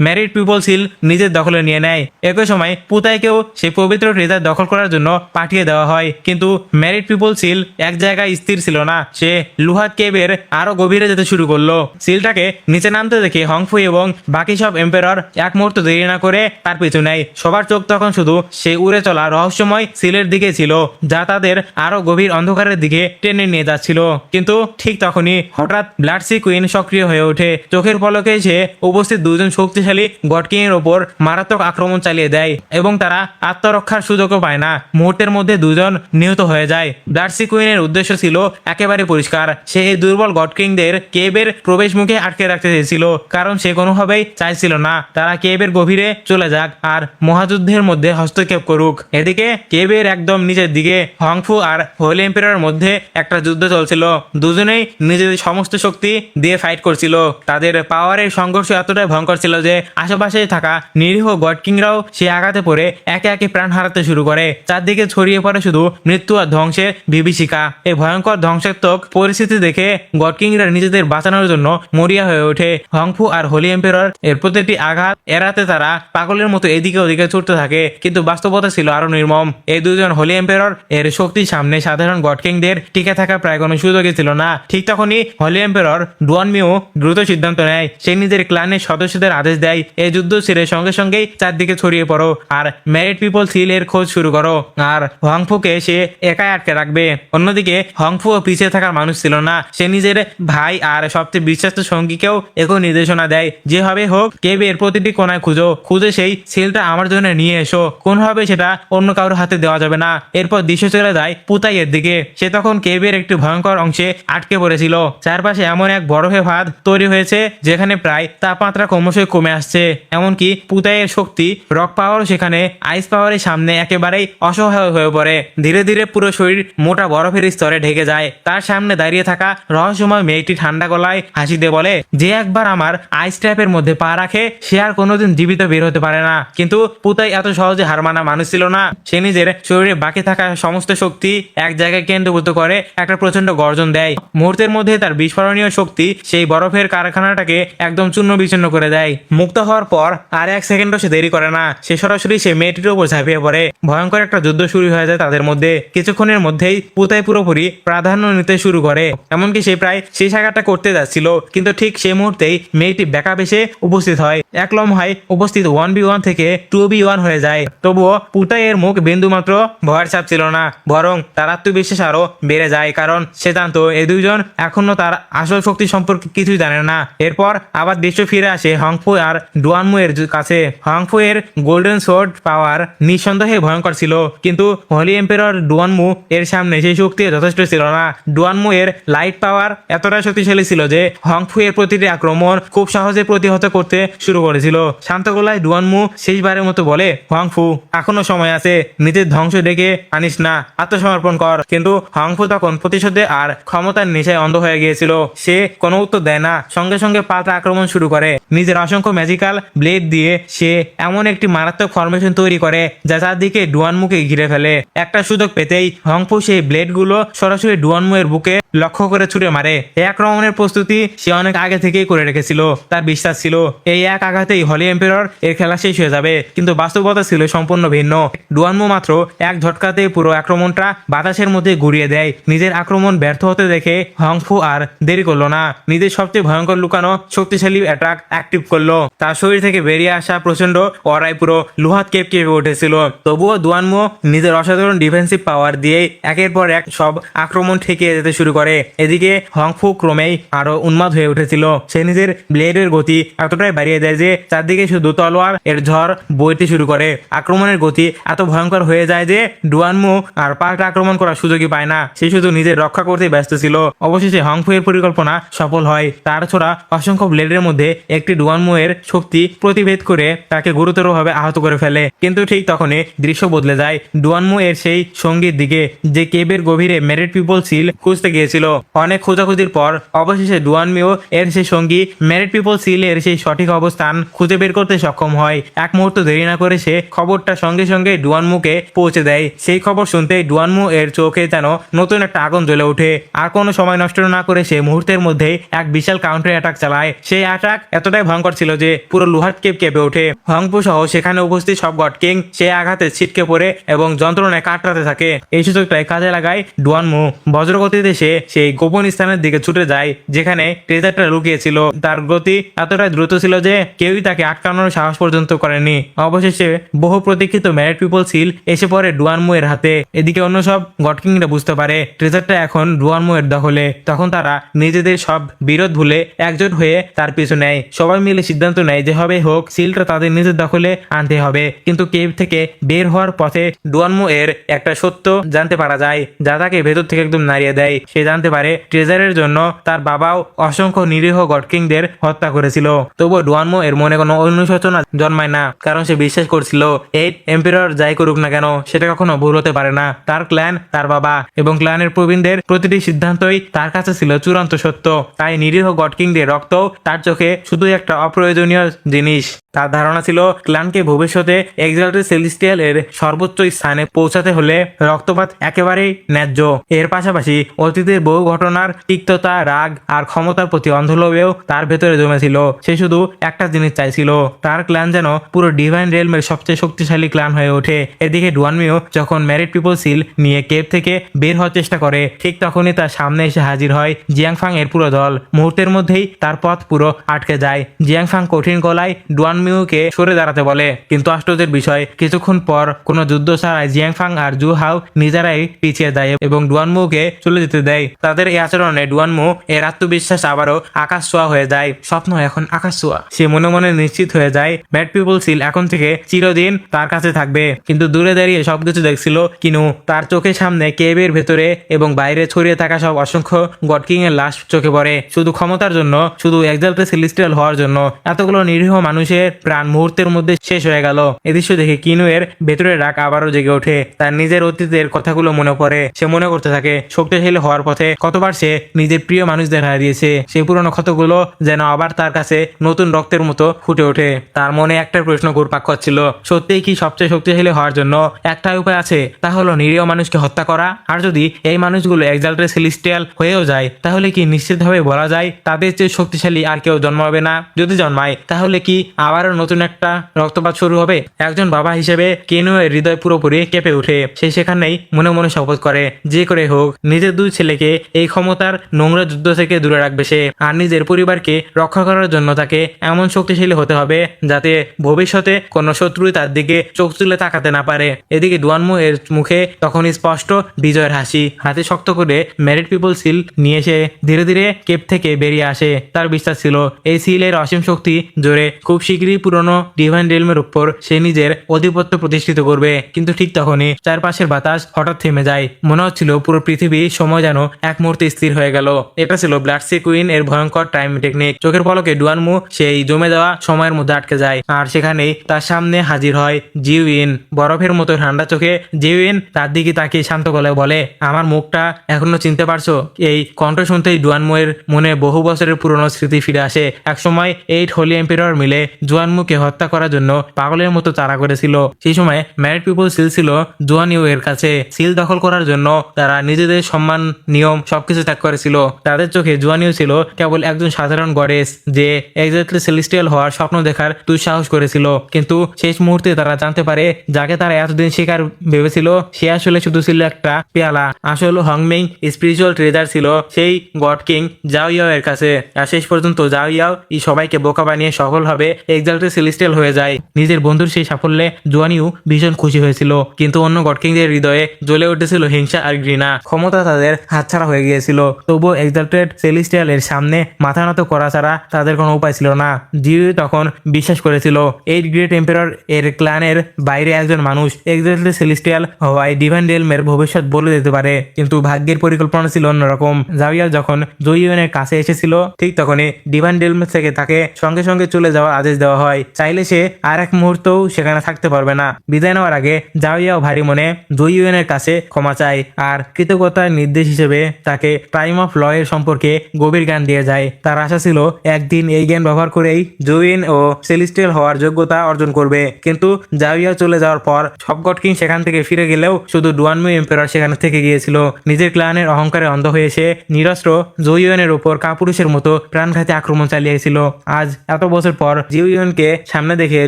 ম্যারিড পিপল সিল নিজের দখলে নিয়ে নেয়। একই সময় পুতাইকেও সেই পবিত্র ট্রেজার দখল করার জন্য পাঠিয়ে দেওয়া হয়, কিন্তু ম্যারিড পিপল সিল এক জায়গায় স্থির ছিল না। সে লুহাট কেবের আরো গভীরে যেতে শুরু করলো। সিলটাকে নিচে নামতে দেখে হংফু এবং বাকি সব এম্পায়ার এক মুহূর্ত দেরি না করে তার পিছু নেয়। সবার চোখ তখন শুধু সেই উড়ে চলা রহস্যময় সিলের দিকে ছিল, যা তাদের আরো গভীর অন্ধকারের দিকে টেনে নিয়ে যাচ্ছিল। কিন্তু ঠিক তখনই হঠাৎ ব্লাডসি কুইন সক্রিয় হয়ে ওঠে। চোখের পলকে সে উপস্থিত দুজন শক্তিশালী গড কিং এর ওপর মারাত্মক আক্রমণ চালিয়ে দেয় এবং তারা আত্মরক্ষার সুযোগও পায় না। মুহূর্তের মধ্যে দুজন নিহত হয়ে যায়। ব্লাডসি কুইনের উদ্দেশ্য ছিল একেবারে পরিষ্কার, সে এই দুর্বল গড কিংদের কেবের প্রবেশ মুখে আটকে রাখতে চেয়েছিল, কারণ সে কোনোভাবেই চাইছিল না তারা কেবের গভীরে চলে যাক আর মহাযুদ্ধের মধ্যে হস্তক্ষেপ করুক। এদিকে কেবের একদম নিচের দিকে হংফু আর হোলি এম্পায়ারের মধ্যে মধ্যে একটা যুদ্ধ চলছিল। দুজনেই নিজেদের সমস্ত শক্তি দিয়ে ফাইট করছিল। তাদের পাওয়ারের সংঘর্ষ এতটাই ভয়ঙ্কর ছিল যে আশেপাশে থাকা নিরীহ গড কিংরাও সে আঘাতে পড়ে একে একে প্রাণ হারাতে শুরু করে। চারদিকে ছড়িয়ে পড়ে শুধু মৃত্যু আর ধ্বংসের বিভীষিকা। এই ভয়ঙ্কর ধ্বংসাত্মক পরিস্থিতি দেখে গড কিংরা নিজেদের বাঁচানোর জন্য মরিয়া হয়ে ওঠে। হংফু আর হোলি এম্পেরর এর প্রতিটি আঘাত এড়াতে তারা পাগলের মতো এদিকে ওদিকে ছুটতে থাকে, কিন্তু বাস্তবতা ছিল আরো নির্মম। এই দুজন হোলি এম্পেরর এর শক্তির সামনে সাধারণ গড কিংদের টিকে থাকা প্রায় কোনো সুযোগই ছিল না। ঠিক তখনই হোলি এম্পেরর ডুয়ান মিও দ্রুত সিদ্ধান্ত নেয়। সে নিজের ক্লানের সদস্যদের আদেশ দেয়, এই যুদ্ধ ছেড়ে সঙ্গে সঙ্গেই চারদিকে ছড়িয়ে পড়ো আর ম্যারিড পিপল সিল এর খোঁজ শুরু করো। আর হংফুকে সে একাই আটকে রাখবে। অন্যদিকে হংফুও পিছিয়ে থাকার মানুষ ছিল না। সে নিজের ভাই আর সবচেয়ে বিশ্বাস্ত সঙ্গীকেও একই নির্দেশনা দেয়, যেভাবে হোক কেবের প্রতিটি কোনায় খুঁজে সেই সিলটা আমার জন্য নিয়ে এসো। কোনভাবে সেটা অন্য কারোর হাতে দেওয়া যাবে না। এরপর দৃশ্য চলে যায় পুতাইয়ের দিকে। সে তখন কেবের একটি ভয়ঙ্কর অংশে আটকে পড়েছিল। চারপাশে এমন এক বরফে ফাঁদ তৈরি হয়েছে যেখানে প্রায় তাপমাত্রা ক্রমশই কমে আসছে। এমনকি পুতাইয়ের শক্তি রক পাওয়ারও সেখানে আইস পাওয়ারের সামনে একেবারেই অসহায় হয়ে পড়ে। ধীরে ধীরে পুরো শরীর মোটা বরফের স্তরে ঢেকে যায়। তার সামনে দাঁড়িয়ে থাকা রহস্যময় মেয়েটি ঠান্ডা গলায় হাসি দিয়ে বলে, যে একবার আমার আইস ট্র্যাপের মধ্যে পা রাখে সে আর কোনোদিন জীবিত বের হতে পারে না। কিন্তু পুতাই এত সহজে হার মানা মানুষ ছিল না। সে নিজের শরীরে বাকি থাকা সমস্ত শক্তি এক জায়গায় কেন্দ্রীভূত করে একটা প্রচন্ড গর্জন দেয়। মুহূর্তের মধ্যে তার বিস্ফোরণীয় শক্তি সেই বরফের কারখানাটাকে একদম চূর্ণ বিচূর্ণ করে দেয়। মুক্ত হওয়ার পর আর এক সেকেন্ডও সে দেরি করে না। সে সরাসরি সে মেয়েটির উপর ঝাঁপিয়ে পড়ে। ভয়ঙ্কর একটা যুদ্ধ শুরু হয়ে যায় তাদের মধ্যে। কিছুক্ষণের মধ্যেই পুতাই পুরোপুরি প্রাধান্য নিতে শুরু করে। এমনকি সে প্রায় শেষ আঘাতটা করতে যাচ্ছিল, কিন্তু ঠিক সেই মুহূর্তেই মেয়েটি ব্যাকআপ এসে উপস্থিত হয়। এক লম্হায় উপস্থিত 1v1 থেকে 2v1 হয়ে যায়। তবুও পুতাইয়ের মুখ বিন্দু মাত্র ভয়ের ছাপ ছিল না, বরং তার আত্মবিশ্বাস আরো বেড়ে যায়, কারণ সে জানতো এই দুইজন এখনো তার আসল শক্তি সম্পর্কে কিছুই জানে না। এরপর আবার দৃশ্য ফিরে আসে হংফু আর ডুয়ানমু এর কাছে। হংফু এর গোল্ডেন সোর্ড পাওয়ার নিঃসন্দেহে ভয়ঙ্কর ছিল, কিন্তু হোলি এম্পেরর ডুয়ানমু এর সামনে সেই শক্তি যথেষ্ট ছিল না। ডুয়ানমু এর লাইট পাওয়ার এতটা শক্তিশালী ছিল যে হংফু এর প্রতিটি আক্রমণ খুব সহজে প্রতিহত করতে শুরু করেছিল। শান্ত গলায় ডুয়ানমু শেষবারের মতো বলে, হংফু এখনো সময় আছে, নিজের ধ্বংস ডেকে আনিস না, আত্মসমর্পণ কর। কিন্তু হংফু তখন প্রতিশোধে আর ক্ষমতার নেশায় অন্ধ হয়ে গিয়েছিল। সে কোনো উত্তর দেয় না, সঙ্গে সঙ্গে পাল্টা আক্রমণ শুরু করে। নিজের অসংখ্য ম্যাজিক্যাল ব্লেড দিয়ে সে এমন একটি মারাত্মক ফরমেশন তৈরি করে যা চারদিকে ডুয়ানমুকে ঘিরে ফেলে। একটা সুযোগ পেতেই হংফু সেই ব্লেড গুলো সরাসরি ডুয়ানমু এর বুকে লক্ষ্য করে ছুড়ে মারে। এই আক্রমণের প্রস্তুতি সে অনেক আগে থেকেই করে রেখেছিল। তার বিশ্বাস ছিল এই এক আঘাতেই হলি এম্পেরর এর খেলা শেষ হয়ে যাবে, কিন্তু বাস্তবতা ছিল সম্পূর্ণ ভিন্ন। ডুয়ানমু মাত্র এক ঝটকাতে পুরো আক্রমণটা বাতাসের মধ্যে ঘুরিয়ে দেয়। নিজের আক্রমণ ব্যর্থ হতে দেখে হংফু আর দেরি করলো না, নিজের সবচেয়ে ভয়ঙ্কর লুকানো শক্তিশালী অ্যাটাক অ্যাক্টিভ করলো। তার শরীর থেকে বেরিয়ে আসা প্রচন্ড অরাই পুরো লোহাত কেঁপে উঠেছিল। তবুও ডুয়ানমু নিজের অসাধারণ ডিফেন্সিভ পাওয়ার দিয়ে একের পর এক সব আক্রমণ ঠেকিয়ে যেতে শুরু করে। এদিকে হংফু ক্রমেই আরো উন্মাদ হয়ে উঠেছিল। সে নিজের ব্লেডের গতি এতটাই বাড়িয়ে দেয় যে চারদিকে শুধু তলোয়ার এর ঝড় বইতে শুরু করে। আক্রমণের গতি এত ভয়ঙ্কর হয়ে যায় যে ডুয়ানমু আর পাল্টা আক্রমণ করার সুযোগই পায় না। সে শুধু নিজের রক্ষা করতে ব্যস্ত ছিল। অবশেষে হংফু এর পরিকল্পনা সফল হয়। তার ছোড়া অসংখ্য ব্লেডের মধ্যে একটি ডুয়ানমু এর শক্তি প্রতিভেদ করে তাকে গুরুতরভাবে আহত করে ফেলে। কিন্তু ঠিক তখনই দৃশ্য বদলে যায় ডুয়ানমু এর সেই সঙ্গীর দিকে, যে কেবের গভীরে ম্যারিড পিপল সিল খুঁজতে গিয়েছিল। অনেক খোঁজাখুঁজির পর অবশেষে ডুয়ানমিও এর সেই সঙ্গী ম্যারিড পিপল সিল এর সেই সঠিক অবস্থান খুঁজে বের করতে সক্ষম হয়। এক মুহূর্ত দেরি না করে সে খবরটা সঙ্গে সঙ্গে ডুয়ানমুকে পৌঁছে দেয়। সেই খবর শুনতে ডুয়ানমু এর চোখে যেন নতুন একটা আগুন জ্বলে ওঠে। আর কোনো সময় নষ্ট না করে সে মুহূর্তের মধ্যেই এক বিশাল কাউন্টার অ্যাটাক চালায়। সেই অ্যাটাক এতটাই ভয়ঙ্কর ছিল যে পুরো লোহার কেপ কেঁপে ওঠে। হংফু সহ সেখানে উপস্থিত সব গড কিং সে আঘাতে ছিটকে পড়ে এবং যন্ত্রণায় কাতরাতে থাকে। এই সুযোগটাই কাজে লাগায় ডুয়ানমু। বজ্রগতিতে সে সেই গোপন স্থানের দিকে ছুটে যায় যেখানে ট্রেজারটা লুকিয়েছিল। তার গতি এতটাই দ্রুত ছিল যে কেউই তাকে আটকানোর সাহস পর্যন্ত করেনি। অবশেষে বহু প্রতীক্ষিত ম্যারিড পিপল সিল এসে পড়ে ডুয়ানমু এর হাতে। এদিকে অন্য সব গড কিংরা বুঝতে পারে ট্রেজারটা এখন ডুয়ানমু এর দখলে। তখন তারা নিজেদের সব বিরোধ ভুলে একজোট হয়ে তার পিছু নেয়। সবাই মিলে সিদ্ধান্ত নেয়, যেভাবে হোক সিলটা তাদের নিজের দখলে আনতে হবে। কিন্তু কেভ থেকে বের হওয়ার পথে ডুয়ানমু এর একটা সত্য জানতে পারা যায়, যা তাকে ভেতর থেকে একদম নাড়িয়ে দেয়। সে জানতে পারে ট্রেজারের জন্য তার বাবাও অসংখ্য নিরীহ গডকিংদের হত্যা করেছিল। তবুও ডুয়ানমু এর মনে কোনো অনুশোচনা জন্মায় না, কারণ সে বিশ্বাস করছিল এই এম্পিরর যাই করুক না কেন সেটা কখনো ভুল হতে পারে না। তার ক্ল্যান, তার বাবা এবং ক্ল্যানের প্রবীণদের প্রতিটি সিদ্ধান্তই তার কাছে ছিল চূড়ান্ত সত্য। তাই নিরীহ গডকিংদের রক্ত তার চোখে শুধু একটা অপ্রয়োজনীয় জিনিস। তার ধারণা ছিল ক্ল্যানকে ভবিষ্যতে এক্সাল্টেড সেলেস্টিয়াল এর সর্বোচ্চ স্থানে পৌঁছাতে হলে রক্তপাত একেবারেই ন্যায্য। এর পাশাপাশি অতীতের বহু ঘটনার তিক্ততা, রাগ আর ক্ষমতার প্রতি অন্ধলোভেও তার ভেতরে জমেছিল। সে শুধু একটা জিনিস চাইছিল, তার ক্ল্যান যেন পুরো ডিভাইন রেলমের সবচেয়ে শক্তিশালী ক্ল্যান হয়ে ওঠে। এদিকে ডুয়ানমিও যখন ম্যারিড পিপল সিল নিয়ে কেভ থেকে বের হওয়ার চেষ্টা করে, ঠিক তখনই তার সামনে এসে হাজির হয় জিয়াংফাং এর পুরো দল। মুহূর্তের মধ্যেই তার পথ পুরো আটকে যায়। জিয়াংফাং কঠিন গলায় ডুয়ানমিউকে সরে দাঁড়াতে বলে, কিন্তু আশ্চর্যের বিষয় কিছুক্ষণ পর কোনো যুদ্ধ ছাড়াই জিয়াংফাং আর জু হাও নিজেরাই পিছিয়ে দেয় এবং ডুয়ানমুকে চলে যেতে দেয়। তাদের এই আচরণে ডুয়ানমু এর আত্মবিশ্বাস আবারও আকাশ ছোঁয়া হয়ে যায়। স্বপ্ন এখন আকাশ ছোঁয়া। সে মনে মনে নিশ্চিত হয়ে যায় ম্যাড পিপল সিল এখন থেকে চিরদিন তার কাছে থাকবে। কিন্তু দূরে দাঁড়িয়ে সবকিছু দেখছিল কিনু। তার চোখের সামনে কেবের ভেতরে এবং বাইরে ছড়িয়ে থাকা সব অসংখ্য গডকিং এর লাশ চোখে পড়ে। শুধু ক্ষমতার জন্য, শুধু এক্সাল্টেড সেলেস্টিয়াল হওয়ার জন্য এতগুলো নিরীহ মানুষের প্রাণ মুহূর্তের মধ্যে শেষ হয়ে গেল। এ দৃশ্য দেখে কিনু এর ভেতরে রাগ আবারও জেগে ওঠে। তার নিজের অতীতের কথাগুলো মনে পড়ে। সে মনে করতে থাকে শক্তিশালী হওয়ার পথে কতবার সে নিজের প্রিয় মানুষদের হারিয়েছে। সেই পুরনো ক্ষতগুলো যেন আবার তার কাছে নতুন রক্তের মতো ফুটে ওঠে। তার মনে একটা প্রশ্ন ঘুরপাক খাচ্ছিল, সত্যিই কি সবচেয়ে শক্তিশালী হওয়ার জন্য একটাই উপায় আছে, তা হলো নিরীহ মানুষকে হত্যা করা? আর যদি এই মানুষগুলো এক্সাল্টেড সেলেস্টিয়াল হয়েও যায়, তাহলে কি নিশ্চিতভাবে বলা যায় তাদের চেয়ে শক্তিশালী আর কেউ জন্মাবে না? যদি জন্মায়, তাহলে কি আবারও নতুন একটা রক্তপাত শুরু হবে? একজন বাবা হিসেবে কিনু এর হৃদয় পুরোপুরি কেঁপে ওঠে। সে সেখানেই মনে মনে শপথ করে, যে করে হোক নিজের দুই ছেলেকে এই ক্ষমতার নোংরা যুদ্ধ থেকে দূরে রাখবে সে। আর নিজের পরিবারকে রক্ষা করার জন্য তাকে এমন শক্তিশালী হতে হবে যাতে ভবিষ্যতে কোনো শত্রুই তার দিকে চোখ তুলে তাকাতে না পারে। এদিকে ডুয়ানমু এর মুখে তখন স্পষ্ট বিজয়ের হাসি। হাতে শক্ত করে ম্যারিড পিপল সিল নিয়ে এসে ধীরে ধীরে কেপ থেকে বেরিয়ে আসে। তার বিশ্বাস ছিল এই সিলের অসীম শক্তি জোরে খুব শীঘ্রই পুরনো ডিভাইন রেলমের উপর সে নিজের আধিপত্য প্রতিষ্ঠিত করবে। কিন্তু ঠিক তখনই চারপাশের বাতাস হঠাৎ থেমে যায়। মনে হচ্ছিল পুরো পৃথিবী সময় যেন এক মুহূর্তে স্থির হয়ে গেল। এটা ছিল ব্লাড সি কুইন এর ভয়ঙ্কর টাইম টেকনিক। চোখের পলকে ডুয়ানমু সেই জমে দেওয়া সময়ের মধ্যে আটকে যায়। আর সেখানেই তার সামনে হাজির হয় জিউইন। বরফের মতো ঠান্ডা চোখে জিউইন তার দিকে তাকিয়ে শান্ত গলায় বলে, আমার মুখটা এখনো চিনতে পারছো? এই কণ্ঠ শুনতেই ডুয়ানমু এর মনে বহু বছরের পুরনো স্মৃতি ফিরে আসে। একসময় 8 হোলি এম্পিরর মিলে জুয়ানমুকে হত্যা করার জন্য পাগলের মতো তাড়া করেছিল। সেই সময় ম্যারিড পিপল সিল ছিল জুয়ানিউ এর কাছে। সিল দখল করার জন্য তারা নিজেদের সম্মান, নিয়ম সবকিছু ত্যাগ করেছিল। তাদের চোখে জুয়ানিউ ছিল কেবল একজন সাধারণ গডেস যে এক্সাক্টলি সেলেস্টিয়াল হওয়ার স্বপ্ন দেখার দুঃসাহস করেছিল। কিন্তু শেষ মুহূর্তে তারা জানতে পারে যাকে তারা এতদিন শিকার ভেবেছিল সে আসলে শুধু ছিল একটা পেয়ালা। আসলে হংমিং স্পিরিচুয়াল ট্রেজার ছিল সেই গড কিং জাও ইয়াও এর কাছে। আর শেষ পর্যন্ত জাও ইয়াও এই সবাইকে বোকা বানিয়ে সফলভাবে এক্সাল্টেড সেলেস্টিয়াল হয়ে যায়। নিজের বন্ধুর সেই সাফল্যে জুয়ানিউ ভীষণ খুশি হয়েছিল, কিন্তু অন্য গড কিংদের হৃদয়ে জ্বলে উঠেছিল হিংসা আর ঘৃণা। ক্ষমতা তাদের হাতছাড়া হয়ে গিয়েছিল। তবুও এক্সাল্টেড সেলেস্টিয়াল এর সামনে মাথা নত করা ছাড়া তাদের কোনো উপায় ছিল না। জিউ তখন বিশ্বাস করেছিল এই গ্রেট এম্পায়ার এর ক্ল্যানের বাইরে একজন মানুষ এক্সাল্টেড সেলেস্টিয়াল হওয়ায় ডিভাইন রেলমের ভবিষ্যৎ বলে দিতে পারে। কিন্তু ভাগ্যের পরিকল্পনা ছিল অন্যরকম। জাওয়ার যখন জুইয়েনের কাছে এসেছিল ঠিক তখনই ডিভাইন রেলম থেকে তাকে সঙ্গে সঙ্গে চলে যাওয়ার আদেশ দেওয়া হয়। চাইলে সে আর এক মুহূর্তও সেখানে থাকতে পারবে না। বিদায় নেওয়ার আগে জাওয়াও ভারী মনে জুইয়েনের কাছে ক্ষমা চায় আর কৃতজ্ঞতার নির্দেশ হিসেবে তাকে টাইম অফ ল এর সম্পর্কে গভীর জ্ঞান দিয়ে যায়। তার আশা ছিল একদিন এই জ্ঞান ব্যবহার করেই জুইন ও সেলেস্টিয়াল হওয়ার যোগ্যতা অর্জন করবে। কিন্তু জাওয়া চলে যাওয়ার পর সব গড কিং সেখান থেকে ফিরে গেলেও শুধু ডুয়ানমু এম্পায়ার সেখানে থেকে গিয়েছিল। নিজের ক্লানের অহংকারে অন্ধ হয়ে সে নিরস্ত্র জুইয়েনের উপর কাপুরুষের মতো প্রাণঘাতী আক্রমণ চালিয়েছিল। আজ এত বছর পর জিউইয়নকে সামনে দেখে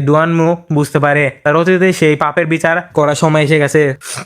ডুয়ানমু বুঝতে পারে তার অতীতে সেই পাপের বিচার করার সময় এসে গেছে।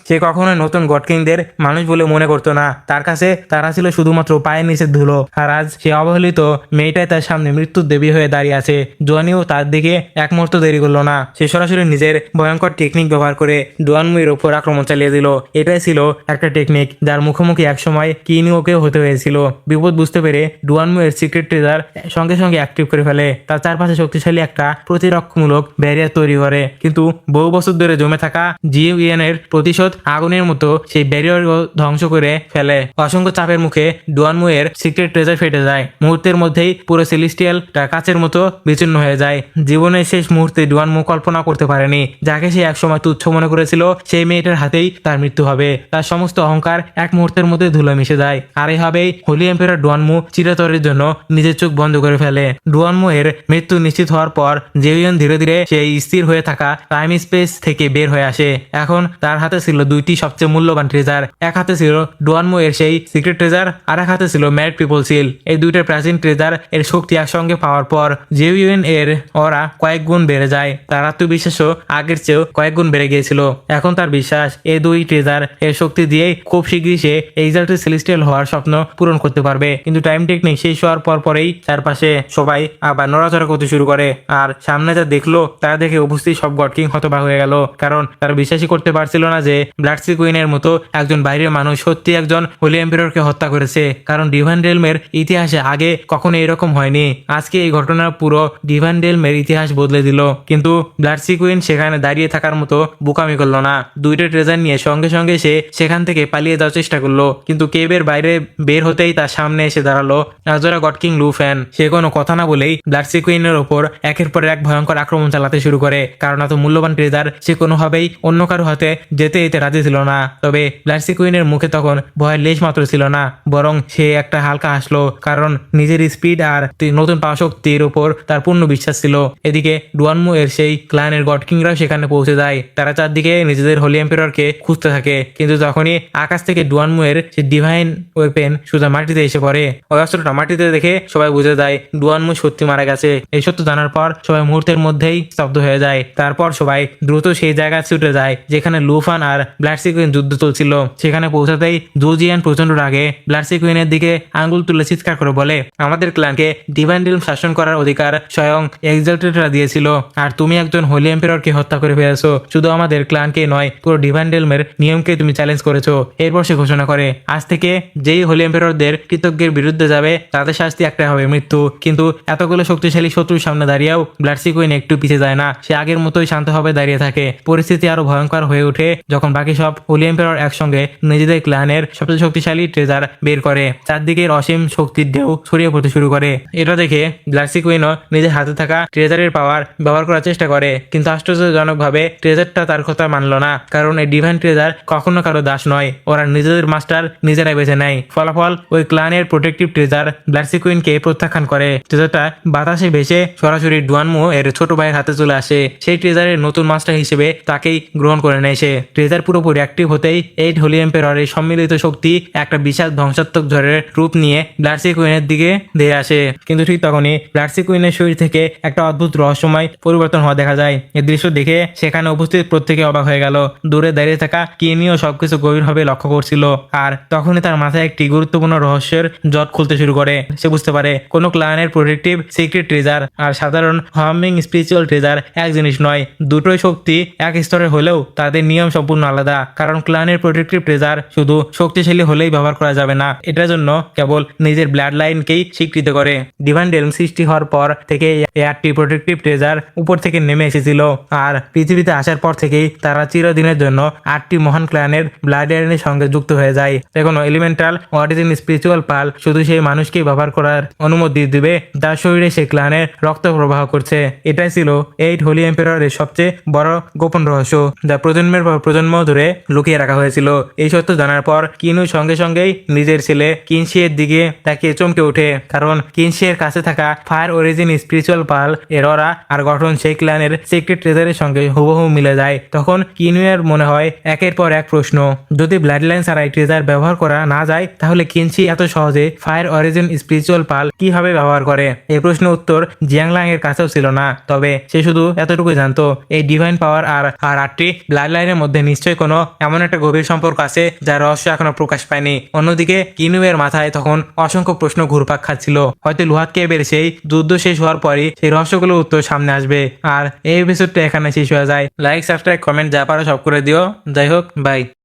সে কখনোই নতুন গড কিংদের মানুষ বলে মনে করতো না। তার কাছে তারা ছিল শুধুমাত্র পায়ের নিচের ধুলো। আর আজ সে অবহেলিত মেয়েটাই তার সামনে মৃত্যুর দেবী হয়ে দাঁড়িয়ে আছে। জুয়ানিও তার দিকে এক মুহূর্ত দেরি করলো না। সে সরাসরি নিজের ভয়ঙ্কর টেকনিক ব্যবহার করে ডুয়ানমুয়ের উপর আক্রমণ চালিয়ে দিল। এটাই ছিল একটা টেকনিক যার মুখোমুখি একসময় কিনিওকেও হতে হয়েছিল। বিপদ বুঝতে পেরে ডুয়ানমু এর সিক্রেট ট্রেজার সঙ্গে সঙ্গে অ্যাক্টিভ করে ফেলে। তার চারপাশে শক্তিশালী একটা থাকা প্রতিরক্ষামূলক ব্যারিয়ার তৈরি করে, কিন্তু বহু বছর ধরে জমে থাকা জিউইএনের প্রতিশোধ আগুনের মতো সেই ব্যারিয়ারও ধ্বংস করে ফেলে। অসংখ্য চাপের মুখে ডুয়ানমু-এর সিক্রেট ট্রেজার ফেটে যায়। মুহূর্তের মধ্যেই পুরো সেলেস্টিয়ালটা কাচের মতো বিচ্ছিন্ন হয়ে যায়। জীবনের শেষ মুহূর্তে ডুয়ানমু কল্পনা করতে পারেনি যাকে সে একসময় তুচ্ছ মনে করেছিল সেই মেয়েটার হাতেই তার মৃত্যু হবে। তার সমস্ত অহংকার এক মুহূর্তের মধ্যে ধুলো মিশে যায়, আর এইভাবেই হোলি এম্পায়ার ডুয়ানমু চিরতরের জন্য নিজের চোখ বন্ধ করে ফেলে। ডুয়ানমু এর মৃত্যু নিশ্চিত হওয়ার পর জেউইন ধীরে ধীরে সেই স্থির হয়ে থাকা টাইম স্পেস থেকে বের হয়ে আসে। এখন তার হাতে ছিল দুইটি সবচেয়ে মূল্যবান ট্রেজার। এক হাতে ছিল ডুয়ানমু এর সেই সিক্রেট ট্রেজার, আর এক হাতে ছিল ম্যাড পিপল সিল। এই দুইটা প্রাচীন ট্রেজার এর শক্তি একসঙ্গে পাওয়ার পর জেউইন এর ওরা কয়েক গুণ বেড়ে যায়। তার আত্মবিশ্বাসও আগের চেয়েও কয়েক গুণ বেড়ে গিয়েছিল। এখন তার বিশ্বাস এই দুই ট্রেজার এর শক্তি দিয়েই খুব শীঘ্রই সে এক্সাল্টেড সেলেস্টিয়াল হওয়ার স্বপ্ন পূরণ করতে পারবে। কিন্তু টাইম টেকনিক শেষ হওয়ার পরেই চারপাশে সবাই আবার নড়াচড়া করতে শুরু করে, আর সামনে যা দেখলো তা দেখে উপস্থিত সব গড কিং হতবাক হয়ে গেল, কারণ তারা বিশ্বাসই করতে পারছিল না যে ব্লাডসি কুইনের মতো একজন বাইরের মানুষ সত্যি একজন হোলি এম্পায়ারকে হত্যা করেছে। কারণ ডিভাইন রেলমের ইতিহাসে আগে কখনো এরকম হয়নি। আজকে এই ঘটনা পুরো ডিভাইন রেলমের ইতিহাস বদলে দিল। কিন্তু ব্লাডসি কুইন সেখানে দাঁড়িয়ে থাকার মতো বোকামি করলো না। দুইটা ট্রেজার নিয়ে সঙ্গে সঙ্গে সে সেখান থেকে পালিয়ে যাওয়ার চেষ্টা করলো, কিন্তু কেবের বাইরে বের হতেই তার সামনে এসে দাঁড়ালো আজরা গড কিং লু ফ্যান। সে কোনো কথা না বলেই ব্লাডসি কুইনের ওপর একের পর এক ভয়ঙ্কর আক্রমণ চালাতে শুরু করে, কারণ এত মূল্যবান ট্রেজার সে কোনোভাবেই অন্য কারো হাতে যেতে রাজি ছিল না। তবে ব্লাডসি কুইনের মুখে তখন ভয়ের লেশ মাত্র ছিল না, বরং সে একটা হালকা হাসলো, কারণ নিজের স্পিড আর নতুন পাওয়া শক্তির উপর তার পূর্ণ বিশ্বাস ছিল। এদিকে ডুয়ানমু এর সেই ক্লানের গড কিংরাও সেখানে পৌঁছে যায়। তারা চারদিকে নিজেদের হোলি এম্পায়ারকে খুঁজতে থাকে, কিন্তু যখনই আকাশ থেকে ডুয়ানমু এর সেই ডিভাইন ওয়েপেন সোজা মাটিতে এসে পড়ে, ওই অস্ত্রটা মাটিতে দেখে সবাই বুঝে যায় ডুয়ানমু সত্যি মারা গেছে। এই সত্য জানার পর সবাই মুহূর্তের মধ্যেই স্তব্ধ হয়ে যায়। তারপর সবাই দ্রুত সেই জায়গায় ছুটে যায় যেখানে লুফান আর ব্লাডসি কুইন যুদ্ধ চলছিল। সেখানে পৌঁছাতেই জুজিয়ান প্রচন্ড রাগে ব্লাডসি কুইনের দিকে আঙ্গুল তুলে চিৎকার করে বলে, আমাদের ক্লানকে ডিভাইন রিলম শাসন করার অধিকার স্বয়ং এক্সাল্টেডরা দিয়েছিল, আর তুমি একজন হোলি এম্পায়ারকে হত্যা করে ফেলেছো। শুধু আমাদের ক্লানকে নয়, পুরো ডিভাইন রিলমের নিয়মকে তুমি চ্যালেঞ্জ করেছো। এরপর সে ঘোষণা করে, আজ থেকে যেই হোলি এম্পায়ারদের কৃতজ্ঞের বিরুদ্ধে যাবে তাদের শাস্তি একটা হবে মৃত্যু। কিন্তু এতগুলো শক্তিশালী শত্রুর সামনে দাঁড়িয়েও ব্লাডসি কুইন একটু পিছিয়ে যায় না। সে আগের মতোই শান্তভাবে দাঁড়িয়ে থাকে। পরিস্থিতি আরো ভয়ঙ্কর হয়ে ওঠে যখন বাকি সব হোলি এম্পায়ার একসঙ্গে নিজেদের ক্লানের সবচেয়ে শক্তিশালী ট্রেজার বের করে চারদিকের অসীম শক্তির ঢেউ ছড়িয়ে পড়তে শুরু করে। এটা দেখে ব্লাডসি কুইনও নিজের হাতে থাকা ট্রেজারের পাওয়ার ব্যবহার করার চেষ্টা করে, কিন্তু আশ্চর্যজনকভাবে ট্রেজারটা তার কথা মানলো না, কারণ এই ডিভাইন ট্রেজার কখনো কারো দাস নয়। ওরা নিজেদের মাস্টার নিজেরাই বেছে নেয়। ফলাফল ওই ক্লানের প্রোটেক্টিভ ট্রেজার ব্লাডসি কুইনকে প্রত্যাখ্যান করে। ট্রেজারটা বাতাসে ভেসে সরাসরি ডুয়ানমু এর ছোট ভাইয়ের হাতে চলে আসে। সেই ট্রেজারের নতুন মাস্টার হিসেবে তাকেই গ্রহণ করে নেয় সে। ট্রেজার পুরোপুরি অ্যাক্টিভ হতেই এই হোলি এম্পায়ারের সম্মিলিত শক্তি একটা বিশাল ধ্বংসাত্মক ঝড়ের রূপ নিয়ে ব্লাডসি কুইনের দিকে ধেয়ে আসে। কিন্তু ঠিক তখনই ব্লাডসি কুইনের শরীর থেকে একটা অদ্ভুত রহস্যময় পরিবর্তন হওয়া দেখা যায়। এই দৃশ্য দেখে সেখানে উপস্থিত প্রত্যেকে অবাক হয়ে গেল। দূরে দাঁড়িয়ে থাকা কিনিও সবকিছু গভীরভাবে লক্ষ্য করছিল, আর তখনই তার মাথায় একটি গুরুত্বপূর্ণ রহস্যের জট খুলতে শুরু করে। সে বুঝতে পারে কোনো ক্লানের প্রোটেক্টিভ সিক্রেট ট্রেজার আর সাধারণ হার্মিং স্পিরিচুয়াল ট্রেজার এক জিনিস নয়। দুটোই শক্তি এক স্তরে হলেও তাদের নিয়ম সম্পূর্ণ আলাদা, কারণ ক্লানের প্রোটেক্টিভ ট্রেজার শুধু শক্তিশালী হলেই ব্যবহার করা যাবে না, এটার জন্য কেবল নিজের ব্লাড লাইনকেই স্বীকৃত করে। ডিভাইন রেলম সৃষ্টি হওয়ার পর থেকে এই 8টি প্রোটেক্টিভ ট্রেজার উপর থেকে নেমে এসেছিল, আর পৃথিবীতে আসার পর থেকেই তারা চিরদিনের জন্য 8টি মহান ক্লানের ব্লাড লাইনের সঙ্গে যুক্ত হয়ে যায়। এখন এলিমেন্টাল অরিজিন স্পিরিচুয়াল পাল শুধু সেই মানুষকে ব্যবহার করার অনুমতি দিবে যার শরীরে সে ক্লানের রক্ত প্রবাহ করছে। এটাই ছিল 8 হোলি এম্পায়ারের সবচেয়ে বড় গোপন রহস্য, যা প্রজন্মের পর প্রজন্ম ধরে লুকিয়ে রাখা হয়েছিল। এই সত্য জানার পর কিনু সঙ্গে সঙ্গেই নিজের ছেলে কিনশিয়ের দিকে তাকিয়ে চমকে ওঠে, কারণ কিনশিয়ের কাছে থাকা ফায়ার অরিজিন স্পিরিচুয়াল পাল এর অরা আর গঠন সেই ক্লানের সিক্রেট ট্রেজারের সঙ্গে হুবহু মিলে যায়। তখন কিনুয়ের মনে হয় একের পর এক প্রশ্ন, যদি ব্লাড লাইন ছাড়াই ট্রেজার ব্যবহার করা না যায় তাহলে কিনশি এত সহজে ফায়ার অরিজিন স্পিরিচুয়াল পাল কিভাবে ব্যবহার করে? এই প্রশ্ন উত্তর জিয়াংলাং এর কাছেও ছিল না। তবে সে শুধু এতটুকু জানতো এই ডিভাইন পাওয়ার আর 8টি ব্লাড লাইনের মধ্যে নিশ্চয়ই কোনো এমন একটা গভীর সম্পর্ক আছে যার রহস্য এখনো প্রকাশ পায়নি। অন্যদিকে কিনুয়ের মাথায় তখন অসংখ্য প্রশ্ন ঘুরপাক খাচ্ছিল। হয়তো লুহাত কেবের সেই যুদ্ধ শেষ হওয়ার পরই সেই রহস্যগুলোর উত্তর সামনে আসবে। আর এই এপিসোডটা এখানে শেষ হয়ে যায়। লাইক, সাবস্ক্রাইব, কমেন্ট যা পারো সব করে দিও। যাই হোক, বাই।